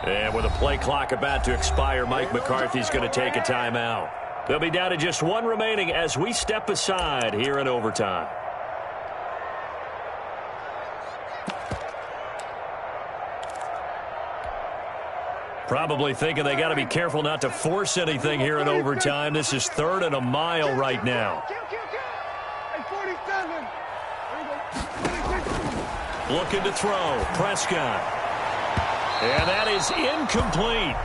And with a play clock about to expire, Mike McCarthy's going to take a timeout. They'll be down to just one remaining as we step aside here in overtime. Probably thinking they got to be careful not to force anything here in overtime. This is 3rd and a mile right now. Looking to throw. Prescott. And that is incomplete.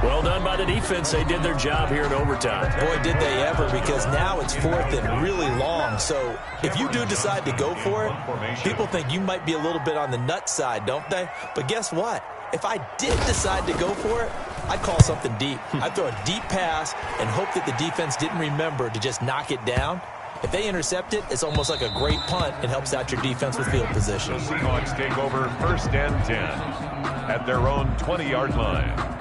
Well done by the defense. They did their job here in overtime. Boy, did they ever, because now it's 4th and really long. So if you do decide to go for it, people think you might be a little bit on the nut side, don't they? But guess what? If I did decide to go for it, I'd call something deep. I'd throw a deep pass and hope that the defense didn't remember to just knock it down. If they intercept it, it's almost like a great punt. It helps out your defense with field position. The Seahawks take over 1st and 10 at their own 20-yard line.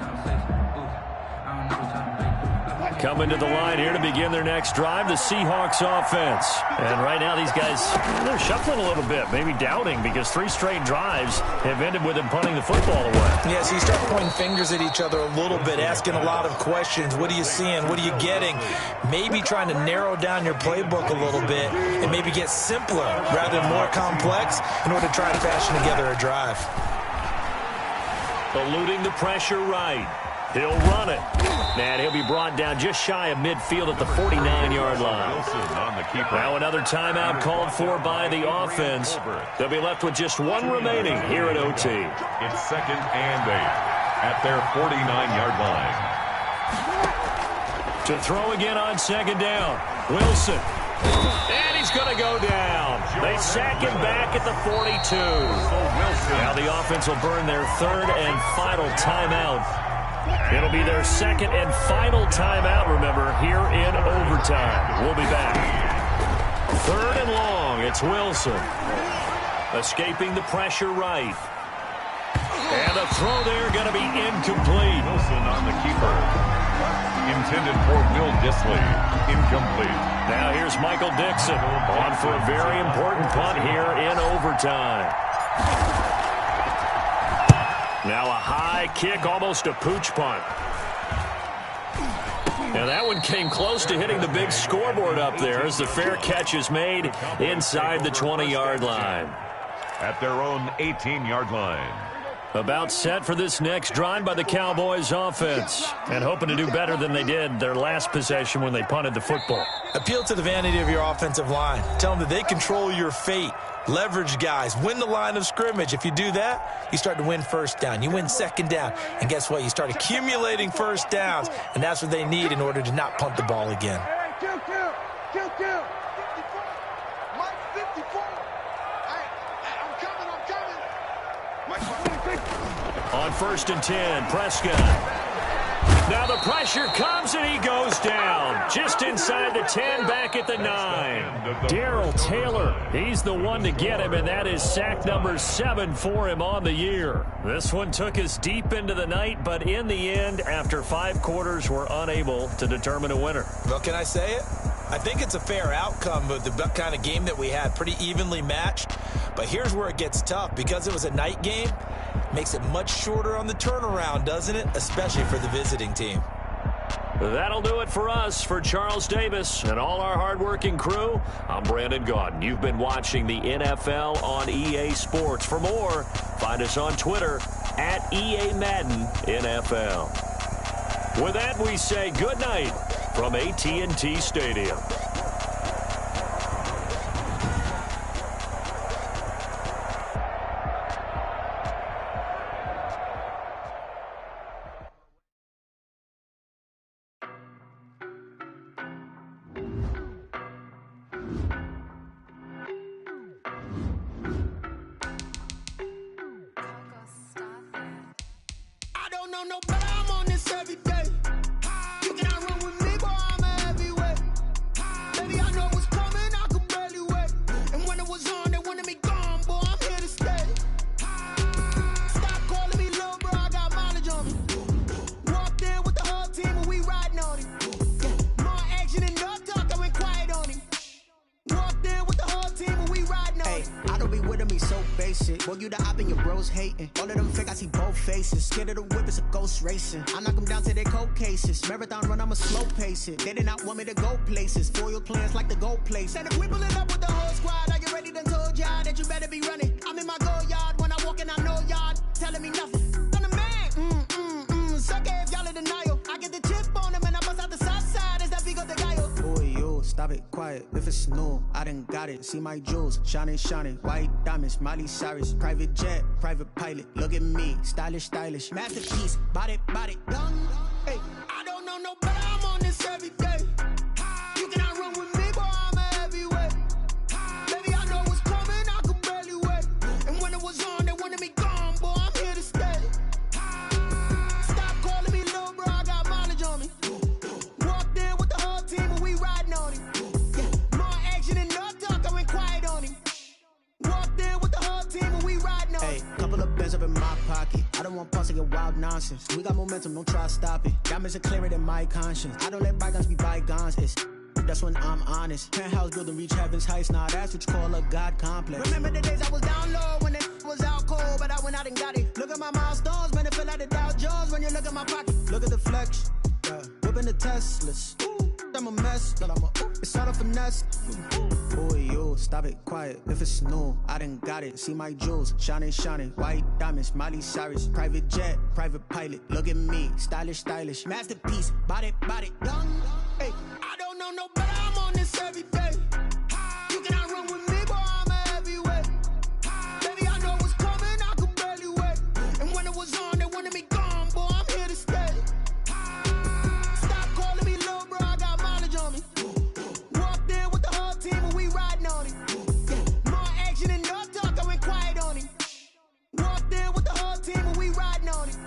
Coming to the line here to begin their next drive, the Seahawks offense. And right now these guys, they're shuffling a little bit, maybe doubting, because 3 straight drives have ended with them punting the football away. Yeah, so you start pointing fingers at each other a little bit, asking a lot of questions. What are you seeing? What are you getting? Maybe trying to narrow down your playbook a little bit and maybe get simpler rather than more complex in order to try to fashion together a drive. Eluding the pressure right. He'll run it. And he'll be brought down just shy of midfield at the 49-yard line. Now another timeout called for by the offense. They'll be left with just one remaining here at OT. It's 2nd and 8 at their 49-yard line. To throw again on 2nd down. Wilson. And he's going to go down. They sack him back at the 42. Now the offense will burn their 3rd and final timeout It'll be their second and final timeout, remember, here in overtime. We'll be back. 3rd and long. It's Wilson. Escaping the pressure right. And the throw there going to be incomplete. Wilson on the keeper. Intended for Will Dissly. Incomplete. Now here's Michael Dixon on for a very important punt here in overtime. Now a high kick, almost a pooch punt. And that one came close to hitting the big scoreboard up there as the fair catch is made inside the 20-yard line. At their own 18-yard line. About set for this next drive by the Cowboys offense. And hoping to do better than they did their last possession when they punted the football. Appeal to the vanity of your offensive line. Tell them that they control your fate. Leverage guys. Win the line of scrimmage. If you do that, you start to win first down. You win second down. And guess what? You start accumulating first downs. And that's what they need in order to not punt the ball again. Kill. Mike 54. I'm coming. On 1st and 10, Prescott. Now the pressure comes and he goes down. Just inside the 10, back at the 9. Darrell Taylor, he's the one to get him, and that is sack number 7 for him on the year. This one took us deep into the night, but in the end, after 5 quarters, we're unable to determine a winner. Well, can I say it? I think it's a fair outcome of the kind of game that we had, pretty evenly matched. But here's where it gets tough. Because it was a night game, makes it much shorter on the turnaround, doesn't it? Especially for the visiting team. That'll do it for us. For Charles Davis and all our hardworking crew, I'm Brandon Gaudin. You've been watching the NFL on EA Sports. For more, find us on Twitter at EA Madden NFL. With that, we say good night from AT&T Stadium. Racing. I knock them down to their cold cases. Marathon run, I'ma slow pace it. They did not want me to go places. Foil plans like the gold place. And if we pulling up with the whole squad, are you ready? Done told y'all that you better be running. I'm in my go yard when I walk in, I know y'all telling me nothing. I'm the man. Suck it if y'all in denial. I get the chip on him and I bust out the south side. Is that Vigo the guy? Boy, yo, stop it, quiet. If it's new, I done got it. See my jewels, shining. White diamonds, Miley Cyrus. Private jet, private pilot. Look at me, stylish. Masterpiece, body, done. Hey, I don't know no better. I'm on this every day. You cannot run with me, boy. I'm a heavyweight. Baby, I know what's coming. I could barely wait. And when it was on, they wanted me gone, boy. I'm here to stay. Stop calling me little bro. I got mileage on me. Walked in with the whole team and we riding on him. More action and no talk. I went quiet on him. Walked in with the whole team and we riding on him. Hey, couple of bands up in my pocket. I don't want pause to get wild nonsense. We got momentum, don't try to stop it. Diamonds are clearer than my conscience. I don't let bygones be bygones. That's when I'm honest. Penthouse building reach heaven's heights. Nah, that's what you call a God complex. Remember the days I was down low when it was out cold, but I went out and got it. Look at my milestones, man, it feel like the Dow Jones when you look at my pocket. Look at the flex, whipping the Teslas. I'm a mess, but it's all a finesse. Boy, yo, stop it, quiet. If it's new, I done got it. See my jewels, shining. White diamonds, Miley Cyrus. Private jet, private pilot. Look at me, stylish. Masterpiece, body, done. Hey, I don't know no better. I'm on this every day. You cannot run with me, boy. I'm a heavyweight. Baby, I know what's coming. I could barely wait. And when it was on, they wanted me gone, boy. I'm here to stay. Stop calling me little bro. I got mileage on me. Walked in with the whole team and we riding on him. More action and no talk. I went quiet on him. Walked in with the whole team and we riding on him.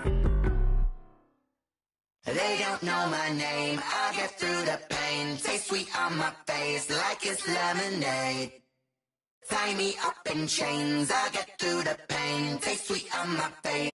know my name. I'll get through the pain. Taste sweet on my face like it's lemonade. Tie me up in chains. I'll get through the pain. Taste sweet on my face.